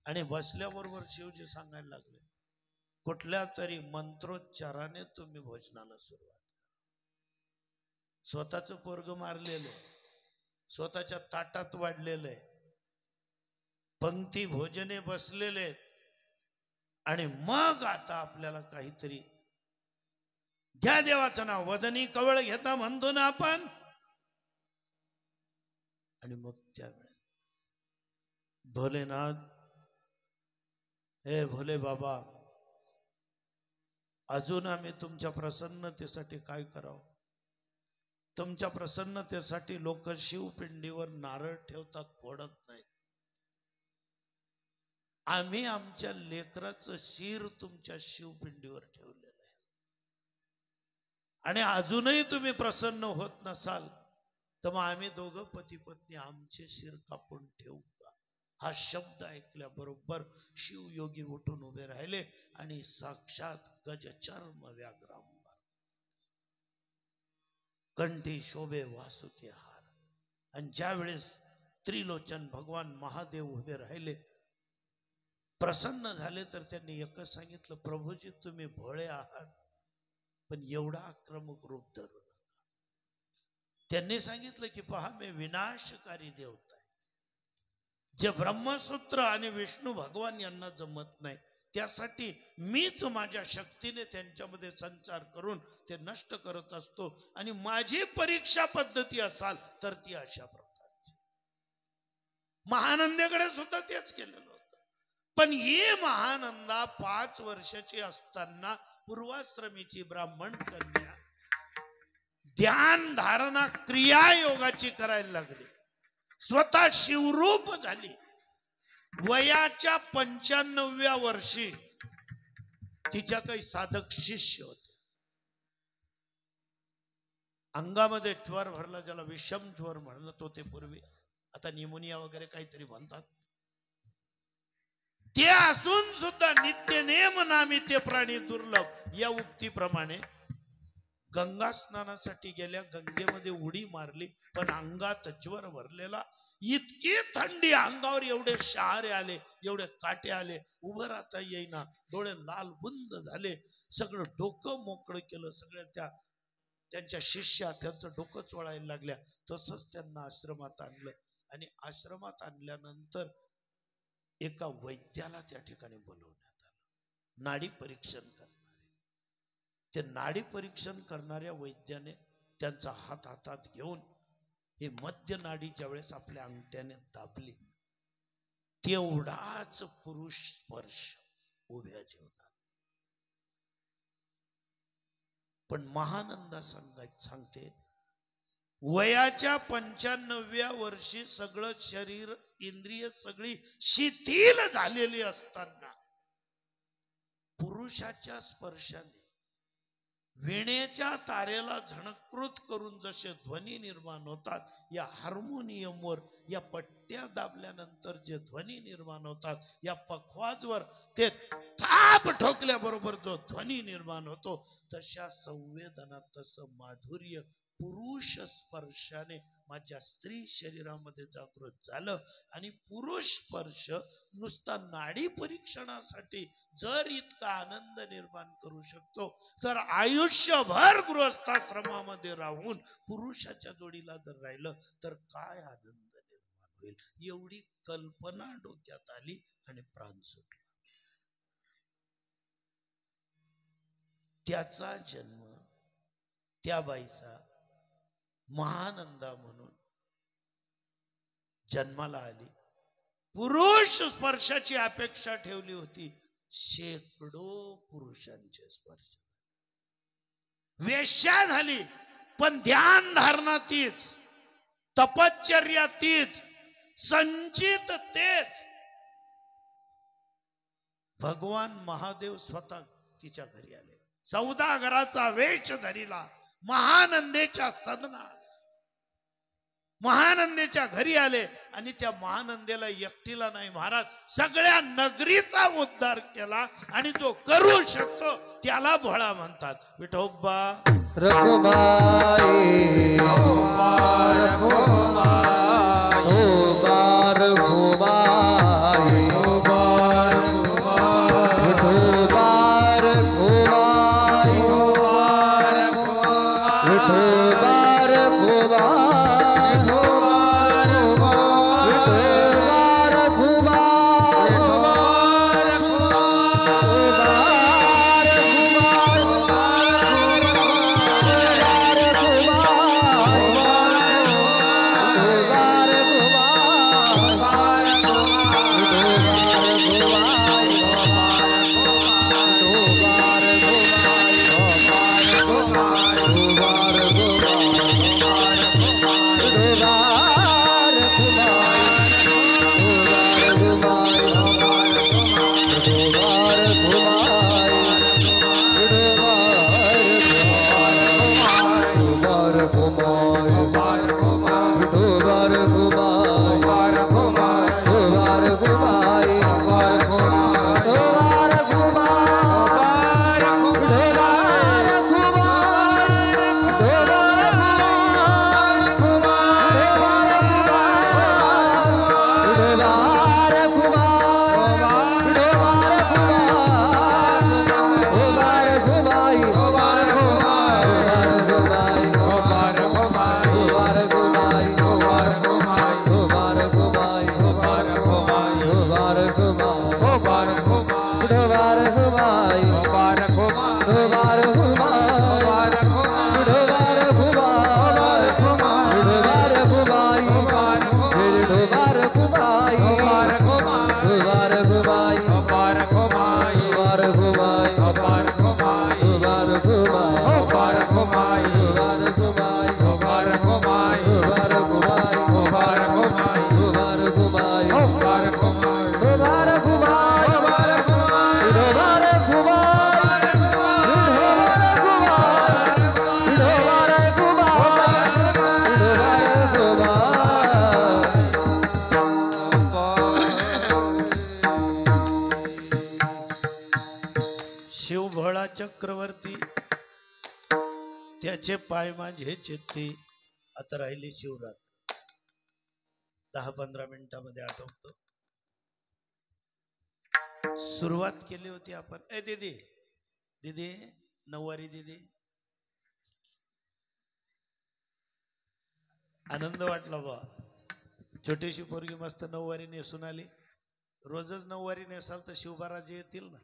आणि बसल्याबरोबर शिवजी सांगायला लागले, कुठल्या तरी मंत्रोच्चाराने तुम्ही भोजनाला सुरुवात करा. स्वतःच पोरग मारलेलं आहे, स्वतःच्या ताटात वाढलेलं आहे, पंक्ती भोजने बसलेले आहेत, आणि मग आता आपल्याला काहीतरी घ्या देवाचं नाव, वदनी कवळ घेता म्हणतो ना आपण. आणि मग त्यावेळेस भोलेनाथ, हे भोले बाबा, अजून आम्ही तुमच्या प्रसन्नतेसाठी काय करावं? तुमच्या प्रसन्नतेसाठी लोक शिवपिंडीवर नारळ ठेवतात, फोडत नाहीत. आम्ही आमच्या लेकराचं शिर तुमच्या शिवपिंडीवर ठेवलेलं आहे, आणि अजूनही तुम्ही प्रसन्न होत नसाल तर मग आम्ही दोघं पती पत्नी आमचे शिर कापून ठेवू का? हा शब्द ऐकल्याबरोबर शिवयोगी उठून उभे राहिले आणि साक्षात गजचर्म व्याघ्रांबर, कंठी शोभे वासुकी हार. आणि ज्यावेळेस त्रिलोचन भगवान महादेव उभे राहिले, प्रसन्न झाले, तर त्यांनी एकच सांगितलं, प्रभूजी तुम्ही भोळे आहात, पण एवढा आक्रमक रूप धरू नका. त्यांनी सांगितलं की पहा, मी विनाशकारी देवता आहे. जे ब्रह्मसूत्र आणि विष्णू भगवान यांना जमत नाही, त्यासाठी मीच माझ्या शक्तीने त्यांच्यामध्ये संचार करून ते नष्ट करत असतो. आणि माझी परीक्षा पद्धती असाल तर ती अशा प्रकारची. महानंदेकडे सुद्धा तेच केलेलं होतं. पण ही महानंदा 5 वर्षाची असताना पूर्वाश्रमीची ब्राह्मण कन्या ध्यान धारणा क्रिया योगाची करायला लागली, स्वतः शिवरूप झाली. वयाच्या 95व्या वर्षी तिच्या काही साधक शिष्य होते, अंगामध्ये ज्वर भरला, ज्याला विषम ज्वर म्हणत होते पूर्वी, आता निमोनिया वगैरे काहीतरी म्हणतात. ते असून सुद्धा नित्य नेम नामी ते प्राणी दुर्लभ या उक्तीप्रमाणे गंगा स्नानासाठी गेल्या, गंगेमध्ये उडी मारली, पण अंगात ज्वर भरलेला, इतकी थंडी, अंगावर एवढे शहारे आले, एवढे काटे आले, उभं राहता येईना, डोळे लाल बुंद झाले, सगळं डोकं मोकळं केलं. सगळ्या त्यांच्या शिष्या त्यांचं डोकं चोळायला लागल्या. तसंच त्यांना आश्रमात आणलं, आणि आश्रमात आणल्यानंतर एका वैद्याला त्या ठिकाणी बोलवण्यात आलं, नाडी परीक्षण करणारे. ते नाडी परीक्षण करणाऱ्या वैद्याने त्यांचा हात हातात घेऊन हे मध्य नाडी ज्यावेळेस आपल्या अंगठ्याने दाबली, तेवढाच पुरुष स्पर्श उभ्या जीवनात. पण महानंदा सांगते, वयाच्या 95व्या वर्षी सगळं शरीर इंद्रिय सगळी शिथिल झालेली असताना पुरुषाच्या स्पर्शाने वीणेच्या तारेला झणकृत करून जसे ध्वनी निर्माण होतात, या हार्मोनियमवर या पट्ट्या दाबल्यानंतर जे ध्वनी निर्माण होतात, या पखवाजवर ते थाप ठोकल्याबरोबर जो ध्वनी निर्माण होतो, तशा संवेदना, तसं माधुर्य पुरुष स्पर्शाने माझ्या स्त्री शरीरामध्ये जागृत झालं. आणि पुरुष स्पर्श नुसता नाडी परीक्षणासाठी जर इतका आनंद निर्माण करू शकतो, तर आयुष्यभर गृहस्थाश्रमामध्ये राहून पुरुषाच्या जोडीला जर राहिलं तर काय आनंद निर्माण होईल. एवढी कल्पना डोक्यात आली आणि प्राण सुटला. त्याचा जन्म, त्या बाईचा महानंदा म्हणून जन्माला आली. पुरुष स्पर्शाची अपेक्षा ठेवली होती, शेकडो पुरुषांचे स्पर्श. वेश्या झाली, पण ध्यान धारणा तीच, तपश्चर्या तीच, संचित तेच. भगवान महादेव स्वतः तिच्या घरी आले, 14 घराचा वेश धरिला, महानंदेच्या सदनात महानंदेच्या घरी आले आणि त्या महानंदेला एकटीला नाही महाराज सगळ्या नगरीचा उद्धार केला आणि जो करू शकतो त्याला भोळा म्हणतात. विठोबा रखुमाई रखुमाई रखुमाई शिवभोळा चक्रवर्ती त्याचे पाय माझे चित्ती. आता राहिली शिवरात्र 10-15 मिनिटांमध्ये आठवतो. सुरुवात केली होती आपण. ए दीदी दीदी नऊवारी दीदी आनंद वाटला बा. छोटीशी पोरगी मस्त नऊवारी नेसून आली. रोजच नऊवारी नेसाल तर शिवबाराजे येतील ना.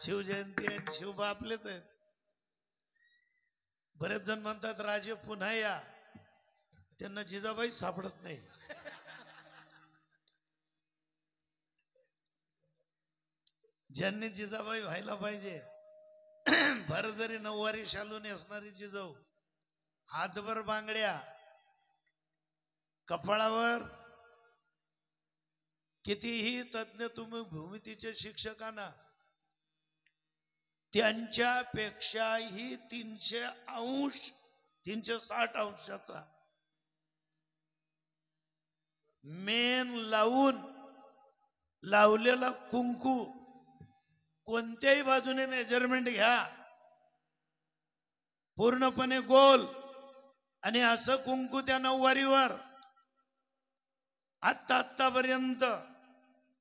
शिवजयंती आणि शिवबा आपलेच आहेत. बरेच जण म्हणतात राजे पुन्हा या, त्यांना जिजाबाई सापडत नाही. ज्यांनी जिजाबाई व्हायला पाहिजे भर जरी नऊवारी शालू नेसणारी जिजाऊ, हातभर बांगड्या, कपाळावर कितीही तज्ञ तुम्ही भूमितीचे शिक्षकांना त्यांच्यापेक्षाही 360 अंशाचा मेन लावलेला कुंकू कोणत्याही बाजूने मेजरमेंट घ्या, पूर्णपणे गोल. आणि असं कुंकू त्या नऊवारीवर आत्तापर्यंत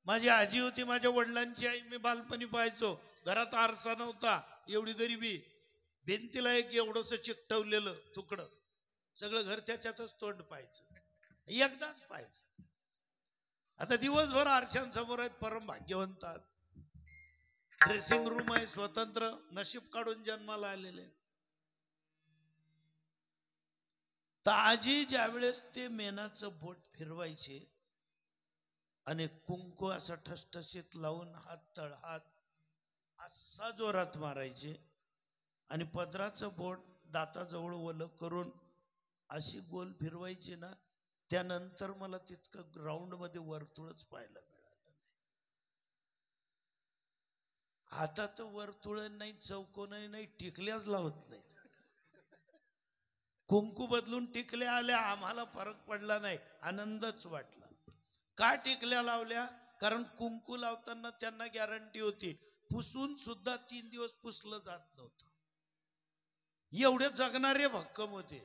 माझी आजी होती, माझ्या वडिलांची आई, मी बालपणी पाहायचो. घरात आरसा नव्हता, एवढी गरिबी. भिंतीला एक एवढंसं चिकटवलेलं तुकडं, सगळं घर त्याच्यातच तोंड पाहायचं, एकदाच पाहायचं. आता दिवसभर आरशांसमोर आहेत, परम भाग्यवंतात. ड्रेसिंग रूम आहे स्वतंत्र, नशीब काढून जन्माला आलेले. ताजी ज्यावेळेस ते मेनाचं बोट फिरवायचे आणि कुंकू असं ठसठशीत लावून हात तळहात असा जोरात मारायचे आणि पदराचं बोट दाताजवळ ओलं करून अशी गोल फिरवायची ना. त्यानंतर मला तितकं ग्राउंड मध्ये वर्तुळच पाहायला मिळालं नाही. आता तर वर्तुळ नाही, चौकोन नाही, टिकल्याच लावत नाही. कुंकू बदलून टिकल्या आल्या, आम्हाला फरक पडला नाही, आनंदच वाटला. का टिकल्या लावल्या? कारण कुंकू लावताना त्यांना गॅरंटी होती, पुसून सुद्धा 3 दिवस पुसलं जात नव्हतं. एवढे जगणारे भक्कम होते.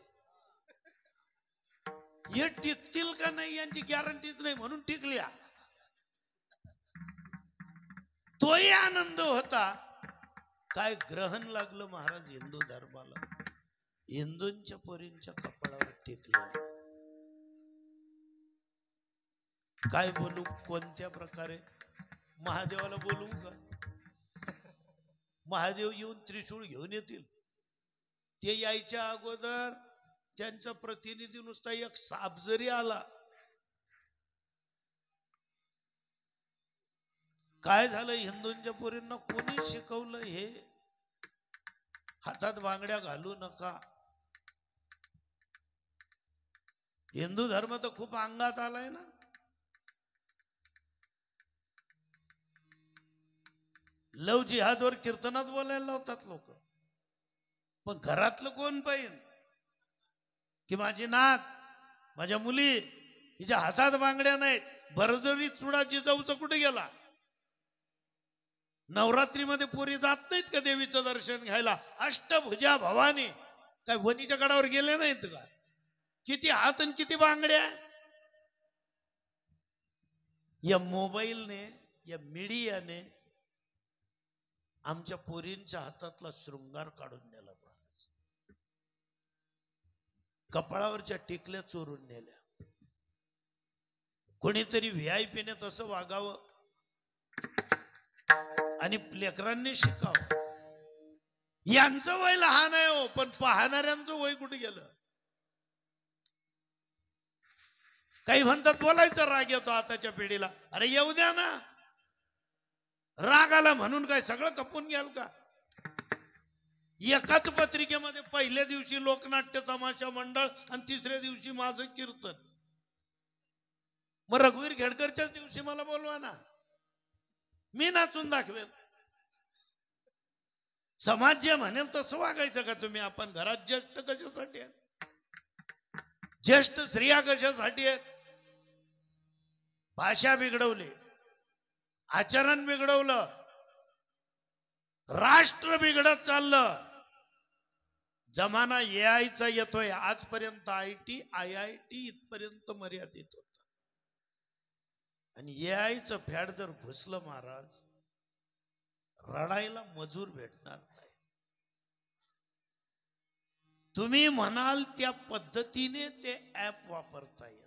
हे टिकतील का नाही यांची गॅरंटीच नाही, म्हणून टिकल्या. तोही आनंद होता. काय ग्रहण लागलं महाराज हिंदू धर्माला, हिंदूंच्या पोरींच्या कपाळावर टिकल्या. काय बोलू, कोणत्या प्रकारे? महादेवाला बोलवू का? महादेव येऊन त्रिशूळ घेऊन येतील. ते यायच्या अगोदर त्यांचा प्रतिनिधी नुसता एक साप जरी आला, काय झालं, हिंदूंच्या पोरींना कोणी शिकवलं हे? हातात बांगड्या घालू नका. हिंदू धर्म तर खूप अंगात आलाय ना. लव जिहादवर कीर्तनात बोलायला लावतात लोक, पण घरातलं कोण पाहिजे? की माझी नात, माझ्या मुली, हिच्या हातात बांगड्या नाहीत, भरजरी चुडा जिजाऊचा कुठे गेला? नवरात्रीमध्ये पोरी जात नाहीत का देवीचं दर्शन घ्यायला? अष्टभुजा भवानी काय वणीच्या गडावर गेले नाहीत का? किती हात आणि किती बांगड्या. या मोबाईलने, या मीडियाने आमच्या पोरींच्या हातातला शृंगार काढून नेला महाराज. कपाळावरच्या टिकल्या चोरून नेल्या. कोणीतरी VIP ने तसं वागावं आणि लेकरांनी शिकावं. यांचं वय लहान आहे हो, पण पाहणाऱ्यांचं वय कुठे गेलं? काही म्हणतात बोलायचं राग येतो आताच्या पिढीला. अरे येऊ द्या ना. राग आला म्हणून काय सगळं कपून घ्याल का? एकाच पत्रिकेमध्ये पहिल्या दिवशी लोकनाट्य तमाशा मंडळ आणि तिसऱ्या दिवशी माझं कीर्तन. मग रघुवीर खेडकरच्याच दिवशी मला बोलवा ना, मी नाचून दाखवेल. समाज जे म्हणेल तसं वागायचं का तुम्ही? आपण घरात ज्येष्ठ कशासाठी आहेत? ज्येष्ठ स्त्रिया कशासाठी आहेत? भाषा बिघडवली, आचरण बिघडवलं, राष्ट्र बिघडत चाललं. जमाना AI चा येतोय. आजपर्यंत IT, IIT इथपर्यंत मर्यादित होता, आणि AI चं फॅड जर घुसलं महाराज, रडायला मजूर भेटणार नाही. तुम्ही म्हणाल त्या पद्धतीने ते ऍप वापरता येत.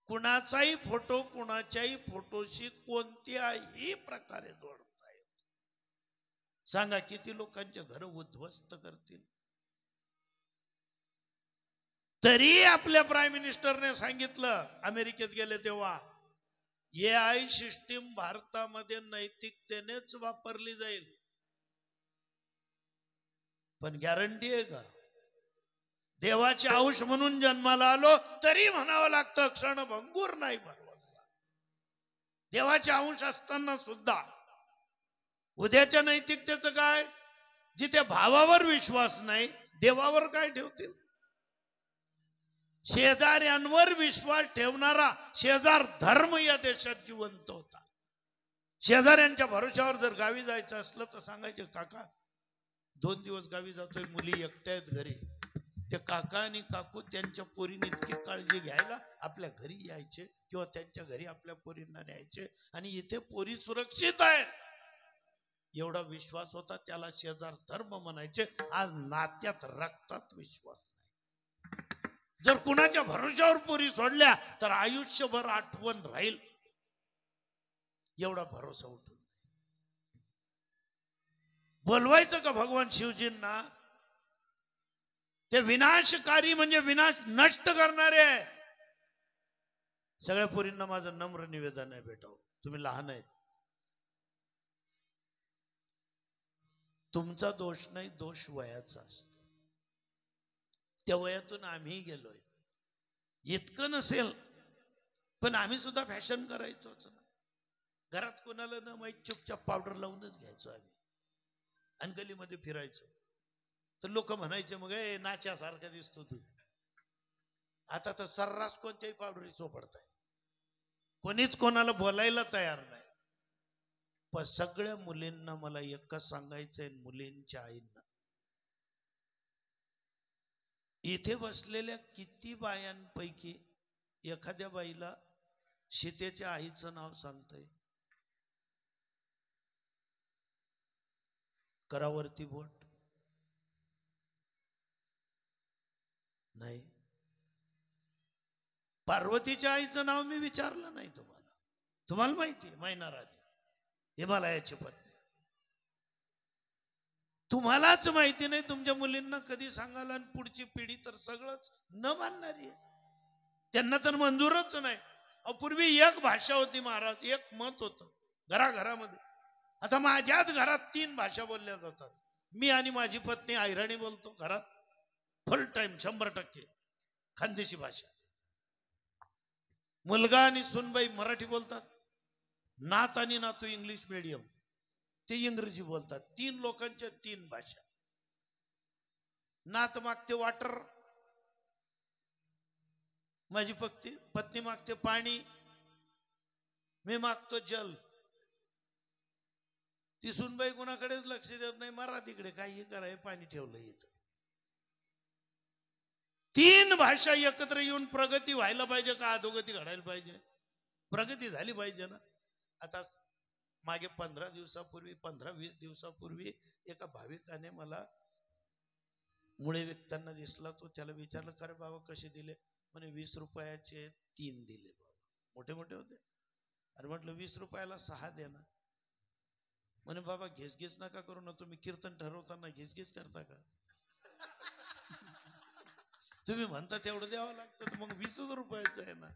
कुणाचाही फोटो कुणाच्याही फोटोशी कोणत्याही प्रकारे जोडता येत. सांगा किती लोकांचे घर उद्ध्वस्त करतील. तरी आपल्या प्राईम मिनिस्टरने सांगितलं, अमेरिकेत गेले तेव्हा, AI सिस्टीम भारतामध्ये नैतिकतेनेच वापरली जाईल. पण गॅरंटी आहे का? देवाचे अंश म्हणून जन्माला आलो तरी म्हणावं लागतं क्षणभंगूर नाही भरवसा. देवाचे अंश असताना सुद्धा उद्याच्या नैतिकतेचं काय? जिथे भावावर विश्वास नाही, देवावर काय ठेवतील? शेजाऱ्यांवर विश्वास ठेवणारा शेजार धर्म या देशात जिवंत होता. शेजाऱ्यांच्या भरोश्यावर जर गावी जायचं असलं तर सांगायचे, काका 2 दिवस गावी जातोय, मुली एकट्या आहेत घरी. ते काका आणि काकू त्यांच्या पोरीने इतकी काळजी घ्यायला आपल्या घरी यायचे, किंवा त्यांच्या घरी आपल्या पोरींना न्यायचे, आणि इथे पोरी सुरक्षित आहे एवढा विश्वास होता. त्याला शेजार धर्म म्हणायचे. आज नात्यात रक्तात विश्वास नाही. जर कुणाच्या भरोश्यावर पोरी सोडल्या तर आयुष्यभर आठवण राहील एवढा भरोसा उठून बोलवायचं का भगवान शिवजींना? ते विनाशकारी म्हणजे विनाश नष्ट करणारे आहे. सगळ्या पोरींना माझं नम्र निवेदन आहे, बेटा तुम्ही लहान आहेत, तुमचा दोष नाही, दोष वयाचा असतो. त्या वयातून आम्ही गेलोय. इतकं नसेल पण आम्ही सुद्धा फॅशन करायचोच ना. घरात कोणाला न माहीत चुपचाप पावडर लावूनच घ्यायचो आम्ही आणि गलीमध्ये फिरायचो. तर लोक म्हणायचे मग ए नाच्यासारखा दिसतो तू. आता तर सर्रास कोणत्याही पावडरी चोपडताय, कोणीच कोणाला बोलायला तयार नाही. पण सगळ्या मुलींना मला एकच सांगायचंय, मुलींच्या आईंना, इथे बसलेल्या किती बायांपैकी एखाद्या बाईला सीतेच्या आईचं नाव सांगतंय? करावरती बोट. नाही. पार्वतीच्या आईचं नाव मी विचारलं नाही तुम्हाला. तुम्हाला माहिती आहे मैना राणी हिमालयाची पत्नी. तुम्हालाच माहिती नाही, तुमच्या मुलींना कधी सांगाल? आणि पुढची पिढी तर सगळंच न मानणारी आहे, त्यांना तर मंजूरच नाही. पूर्वी एक भाषा होती महाराज, एक मत होतं घराघरामध्ये. आता माझ्याच घरात 3 भाषा बोलल्या जातात. मी आणि माझी पत्नी अहिराणी बोलतो घरात फुल टाइम 100% खानदेशी भाषा. मुलगा आणि सुनबाई मराठी बोलतात. नात आणि नातू इंग्लिश मीडियम, ते इंग्रजी बोलतात. 3 लोकांच्या 3 भाषा. नात मागते वाटर, माझी पत्नी मागते पाणी, मी मागतो जल. ती सुनबाई कोणाकडेच लक्ष देत नाही, मराठीकडे काही कराय पाणी ठेवलं इथं. 3 भाषा एकत्र येऊन प्रगती व्हायला पाहिजे का अधोगती घडायला पाहिजे? प्रगती झाली पाहिजे ना. आता मागे 15-20 दिवसापूर्वी एका भाविकाने मला मुळे विकताना दिसला. तो त्याला विचारलं, का रे बाबा कसे दिले? म्हणे 20 रुपयाचे 3 दिले बाबा, मोठे मोठे होते. अरे म्हटलं 20 रुपयाला 6 दे ना. म्हणे बाबा घिसघिस नका करू ना, तुम्ही कीर्तन ठरवताना घिसघिस करता का? तुम्ही म्हणता तेवढं द्यावं लागतं, मग 20 रुपयाचं आहे ना.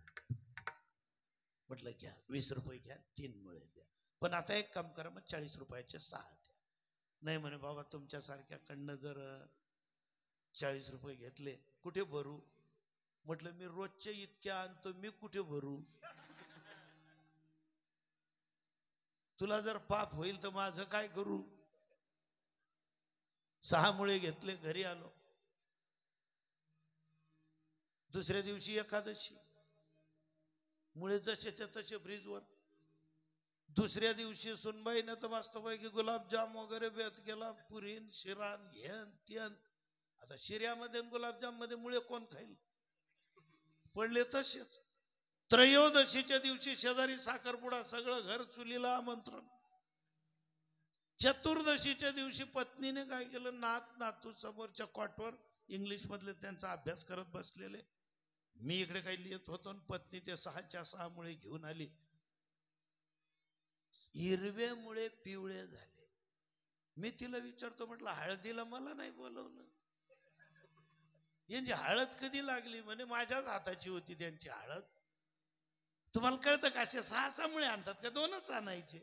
म्हटलं घ्या 20 रुपये घ्या, 3 मुळे द्या. पण आता एक काम करा, मग 40 रुपयाचे 6 द्या. नाही म्हणे बाबा तुमच्यासारख्याकडनं जर 40 रुपये घेतले कुठे भरू? म्हटलं मी रोजचे इतक्या आणतो, मी कुठे भरू? तुला जर पाप होईल तर माझं काय करू? 6 मुळे घेतले, घरी आलो. दुसऱ्या दिवशी एकादशी, मुळे जसेच्या तसे फ्रीजवर. दुसऱ्या दिवशी सुनबाईनं तर मस्तपैकी गुलाबजाम वगैरे बेत केला, पुरीन शिरान घेन तेन. आता शिऱ्यामध्ये गुलाबजाम मध्ये मुळे कोण खाईल? पडले तसेच. त्रयोदशीच्या दिवशी शेजारी साखरपुडा, सगळं घर चुलीला आमंत्रण. चतुर्दशीच्या दिवशी पत्नीने काय केलं, नात नातू समोरच्या कॉटवर इंग्लिश मधले त्यांचा अभ्यास करत बसलेले, मी इकडे काही लिहित होतो. पत्नी ते 6च्या 6 मुळे घेऊन आली. हिरवे मुळे पिवळे झाले. मी तिला विचारतो, म्हटलं हळदीला मला नाही बोलवलं? यांची हळद कधी लागली? म्हणे माझ्याच हाताची होती त्यांची हळद. तुम्हाला कळतं का? असे 6 मुळे आणतात का? 2च आणायचे,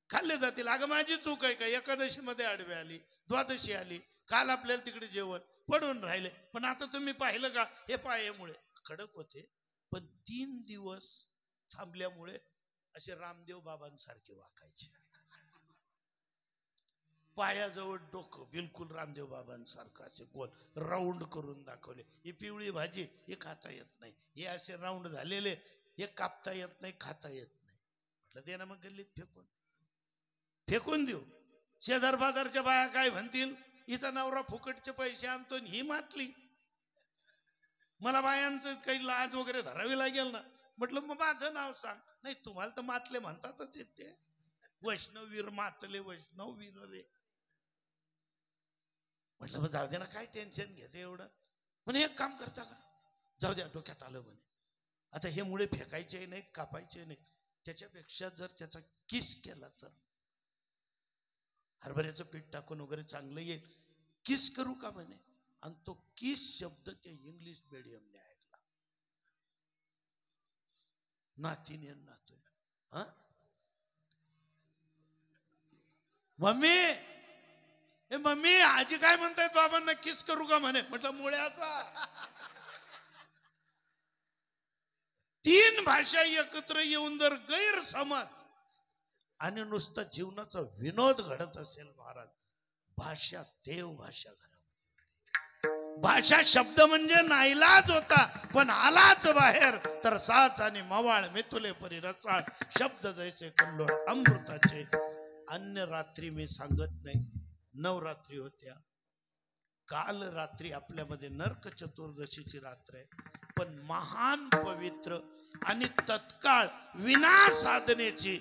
खाल्ले जातील. अगं माझी चूक आहे का? एकादशी मध्ये आडवी आली, द्वादशी आली, काल आपल्याला तिकडे जेवण पडून राहिले. पण आता तुम्ही पाहिलं का, हे पायामुळे कडक होते, पण 3 दिवस थांबल्यामुळे असे रामदेव बाबांसारखे वाकायचे. पायाजवळ डोकं बिलकुल रामदेव बाबांसारखं असे गोल राऊंड करून दाखवले. ही पिवळी भाजी हे खाता येत नाही, हे असे राऊंड झालेले हे कापता येत नाही, खाता येत नाही. म्हटलं दे ना मग गल्लीत फेकून देऊ. शेजार बाजारच्या बाया काय म्हणतील, इथं नवरा फुकटचे पैसे आणतो ही मातली. मला बायांचं काही लाज वगैरे धरावी लागेल ना. म्हटलं मग माझं नाव सांग. नाही तुम्हाला तर मातले म्हणतातच येते, वैष्णववीर मातले, वैष्णववीर रे. म्हटलं मग जाऊ दे ना, काय टेन्शन घेते एवढं. म्हणे एक काम करता का? जाऊ द्या, डोक्यात आलं म्हणे. आता हे मुळे फेकायचे नाहीत, कापायचे नाहीत, त्याच्यापेक्षा जर त्याचा किस केला तर हरभऱ्याचं पीठ टाकून वगैरे चांगलं येईल. किस करू का म्हणे. आणि तो किस शब्द त्या इंग्लिश मीडियमने ऐकला. नातीने नातोय, हा मम्मी, हे मम्मी आजी काय म्हणतायत बाबांना किस करू का म्हणे. म्हटलं मुळ्याचा. 3 भाषा एकत्र येऊन जर गैरसमज आणि नुसतं जीवनाचा विनोद घडत असेल महाराज, भाषा देव भाषा घरामध्ये, भाषा शब्द म्हणजे नाईलाज होता, पण आलाच बाहेर तर साच आणि मवाळ मिथुले परी रसाळ, शब्द जैसे कल्लोळ अमृताचे. अन्य रात्री मी सांगत नाही, नवरात्री होत्या, काल रात्री आपल्यामध्ये नरक चतुर्दशीची रात्र आहे, पण महान पवित्र आणि तत्काळ विना साधनेची,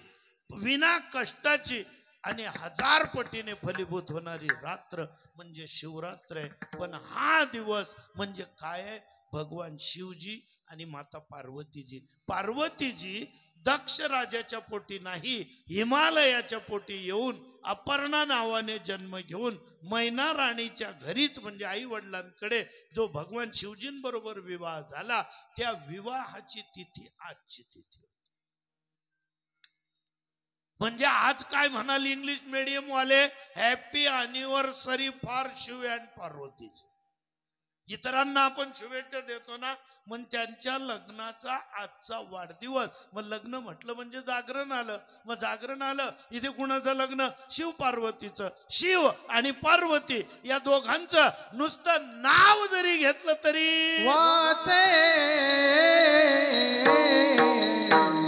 विना कष्टाची आणि 1000 पटीने फलीभूत होणारी रात्र म्हणजे शिवरात्र आहे. पण हा दिवस म्हणजे काय आहे? भगवान शिवजी आणि माता पार्वतीजी. पार्वतीजी दक्ष राजाच्या पोटी नाही, हिमालयाच्या पोटी येऊन अपर्णा नावाने जन्म घेऊन मैना राणीच्या घरीच म्हणजे आई वडिलांकडे जो भगवान शिवजींबरोबर विवाह झाला, त्या विवाहाची तिथी आजची तिथी. म्हणजे आज काय म्हणाल इंग्लिश मीडियम वाले, happy anniversary for Shiv and Parvatiji. इतरांना आपण शुभेच्छा देतो ना, मग त्यांच्या लग्नाचा आजचा वाढदिवस. मग लग्न म्हटलं म्हणजे जागरण आलं, मग जागरण आलं इथे कुणाचं लग्न? शिव पार्वतीचं. शिव आणि पार्वती या दोघांचं नुसतं नाव जरी घेतलं तरी वाचे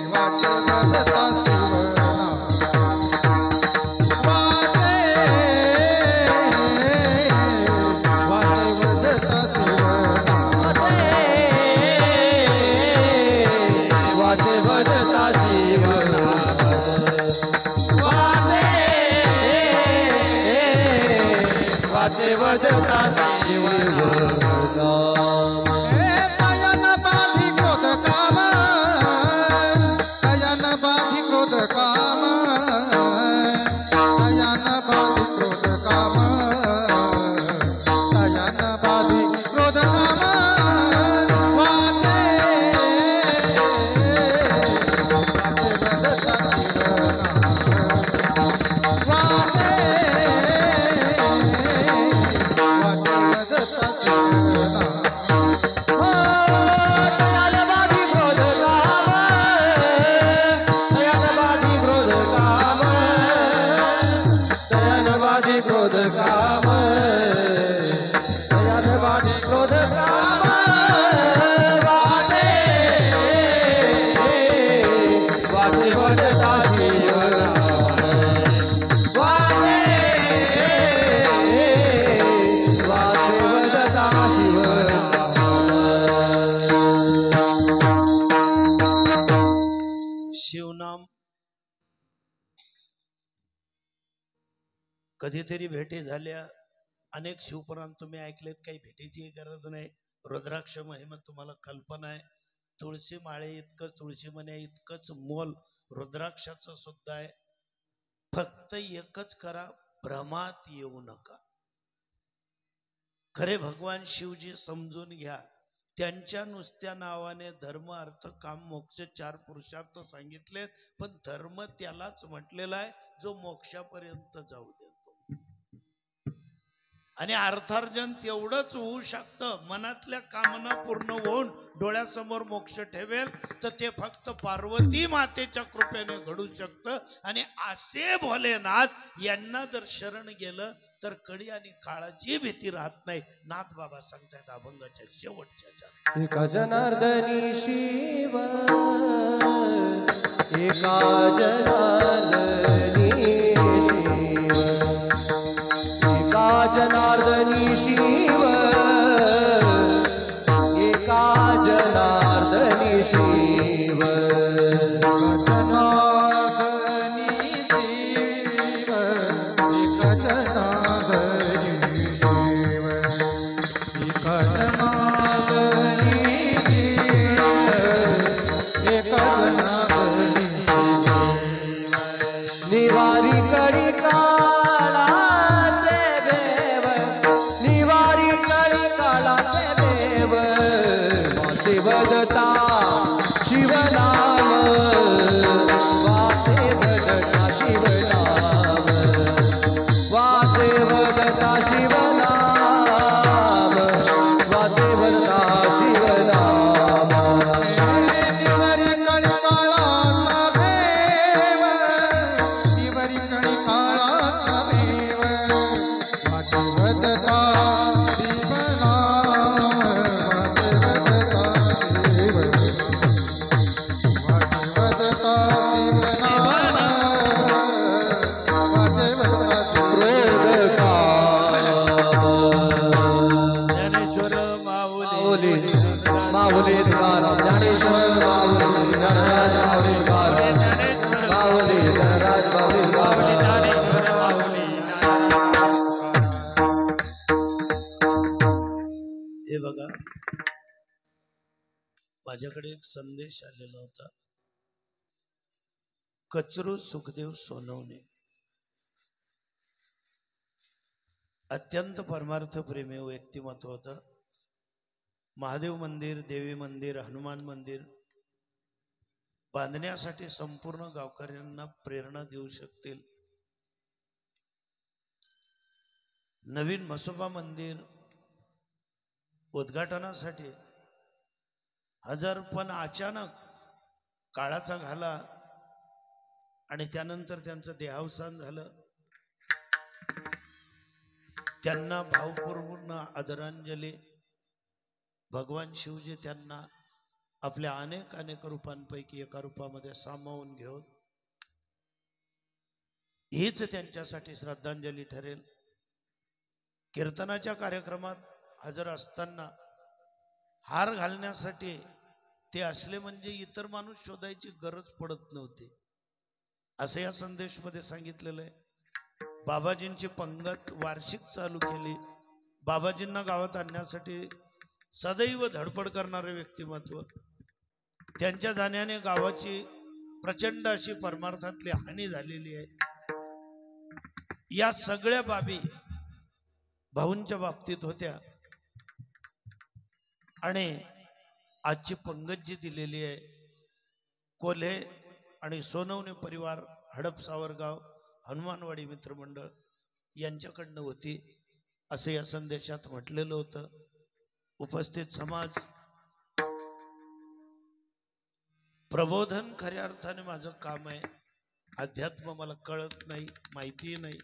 वाचे वदता शिवनाम, वाचे वदता शिवनाम, वाचे वदता शिवनाम, वाचे वदता शिवनाम. तयन बाधी क्रोध काम, तयन बाधी क्रोध काम, तयन बाधी क्रोध काम, तयन बाधी क्रोध काम, वाचे वाचे वदता शिवनाम, वाचे वाचे वदता शिवनाम. क्रोध काम, दयानवादी क्रोध काम, वाचे वाचे वदता शिवनाम, वाचे वाचे वदता शिवनाम. शिवनाम कधीतरी भेटी झाल्या, अनेक शिवपुराण तुम्ही ऐकलेत, काही भेटीची गरज नाही. रुद्राक्ष महिमा तुम्हाला कल्पना आहे. तुळशी माळे इतकंच, तुळशी म्हणे इतकंच मोल रुद्राक्षाचं सुद्धा आहे. फक्त एकच करा, भ्रमात येऊ नका. खरे भगवान शिवजी समजून घ्या, त्यांच्या नुसत्या नावाने धर्म अर्थ काम मोक्ष 4 पुरुषार्थ सांगितलेत, पण धर्म त्यालाच म्हटलेला आहे जो मोक्षापर्यंत जाऊ देतो. आणि अर्थार्जन तेवढंच होऊ शकतं, मनातल्या कामना पूर्ण होऊन डोळ्यासमोर मोक्ष ठेवेल तर ते फक्त पार्वती मातेच्या कृपेने घडू शकतं. आणि असे भोलेनाथ यांना जर शरण गेलं तर कडी आणि काळाची भीती राहत नाही. नाथ बाबा सांगतायत अभंगाच्या शेवटच्या एका जनार्दनी शिव, एका जनार्दनी शिव, एका जनार्दनी शिव, एका जनार्दनी शिव, जनार्दनी शिव, एका जनार्दनी शिव, एका जनार्दनी शिव, एका जनार्दनी शिव. निवारी कडी काळाचे देव, निवारी कडी काळाचे देव, वाचे वदता शिवनाम, माऊली महाराज माऊली धनराज माऊली महाराज हे बघा, माझ्याकडे एक संदेश आलेला होता. कचरू सुखदेव सोनवणे अत्यंत परमार्थ प्रेमी व्यक्तिमत्व होतं. महादेव मंदिर, देवी मंदिर, हनुमान मंदिर बांधण्यासाठी संपूर्ण गावकऱ्यांना प्रेरणा देऊ शकतील. नवीन म्हसोबा मंदिर उद्घाटनासाठी हजर, पण अचानक काळाचा घाला आणि त्यानंतर त्यांचं देहावसान झालं. त्यांना भावपूर्ण आदरांजली. भगवान शिवजी त्यांना आपल्या अनेक अनेक रूपांपैकी एका रूपामध्ये सामावून घेऊन हीच त्यांच्यासाठी श्रद्धांजली ठरेल. कीर्तनाच्या कार्यक्रमात हजर असताना हार घालण्यासाठी ते असले म्हणजे इतर माणूस शोधायची गरज पडत नव्हती, असं या संदेशमध्ये सांगितलेलं आहे. बाबाजींची पंगत वार्षिक चालू केली. बाबाजींना गावात आणण्यासाठी सदैव धडपड करणारे व्यक्तिमत्व. त्यांच्या जाण्याने गावाची प्रचंड अशी परमार्थातली हानी झालेली आहे. या सगळ्या बाबी भाऊंच्या बाबतीत होत्या आणि आजची पंगत जी दिलेली आहे, कोल्हे आणि सोनवणे परिवार, हडप सावरगाव, हनुमानवाडी मित्रमंडळ यांच्याकडनं होती, असं या संदेशात म्हटलेलं होतं. उपस्थित समाज, प्रबोधन खऱ्या अर्थाने माझं काम आहे. अध्यात्म मला कळत नाही, माहितीही नाही,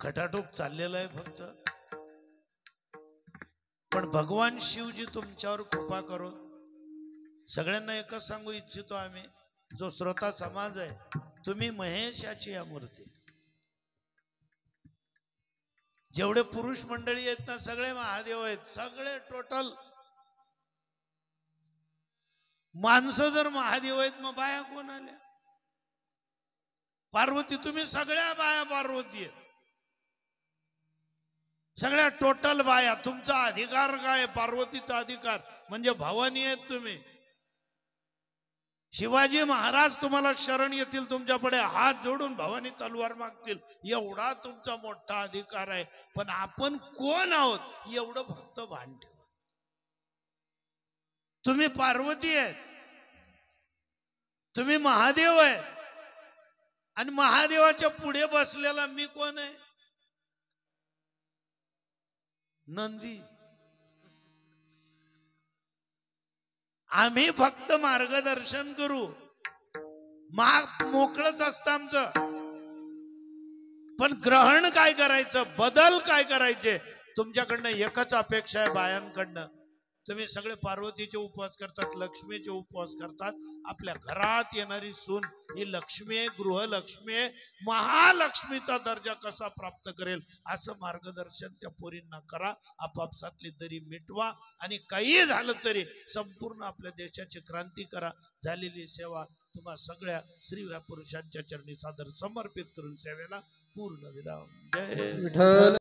खटाटोप चाललेला आहे फक्त. पण भगवान शिवजी तुमच्यावर कृपा करो. सगळ्यांना एकच सांगू इच्छितो आम्ही, जो श्रोता समाज आहे, तुम्ही महेशाची या मूर्ती. जेवढे पुरुष मंडळी आहेत ना, सगळे महादेव आहेत, सगळे टोटल. माणसं जर महादेव आहेत, मग बाया कोण आल्या? पार्वती. तुम्ही सगळ्या बाया पार्वती आहेत, सगळ्या टोटल बाया. तुमचा अधिकार काय? पार्वतीचा अधिकार म्हणजे भवानी आहेत तुम्ही. शिवाजी महाराज तुम्हाला शरण येतील, तुमच्याकडे हात जोडून भवानी तलवार मागतील, एवढा तुमचा मोठा अधिकार आहे. पण आपण कोण आहोत एवढं फक्त भान ठेवा. तुम्ही पार्वती आहेत, तुम्ही महादेव आहे, आणि महादेवाच्या पुढे बसलेला मी कोण आहे? नंदी. आम्ही फक्त मार्गदर्शन करू, मोकळच असतं आमचं. पण ग्रहण काय करायचं, बदल काय करायचे, तुमच्याकडनं एकच अपेक्षा आहे बायांकडनं. तुम्ही सगळे पार्वतीचे उपवास करतात, लक्ष्मीचे उपवास करतात. आपल्या घरात येणारी सून ही लक्ष्मी आहे, गृहलक्ष्मी आहे. महालक्ष्मीचा दर्जा कसा प्राप्त करेल असं मार्गदर्शन त्या पोरींना करा. आपापसातली दरी मिटवा, आणि काही झालं तरी संपूर्ण आपल्या देशाची क्रांती करा. झालेली सेवा तुम्हा सगळ्या स्त्रिया पुरुषांच्या चरणी सादर समर्पित करून सेवेला पूर्ण विराम. जय विठ्ठल.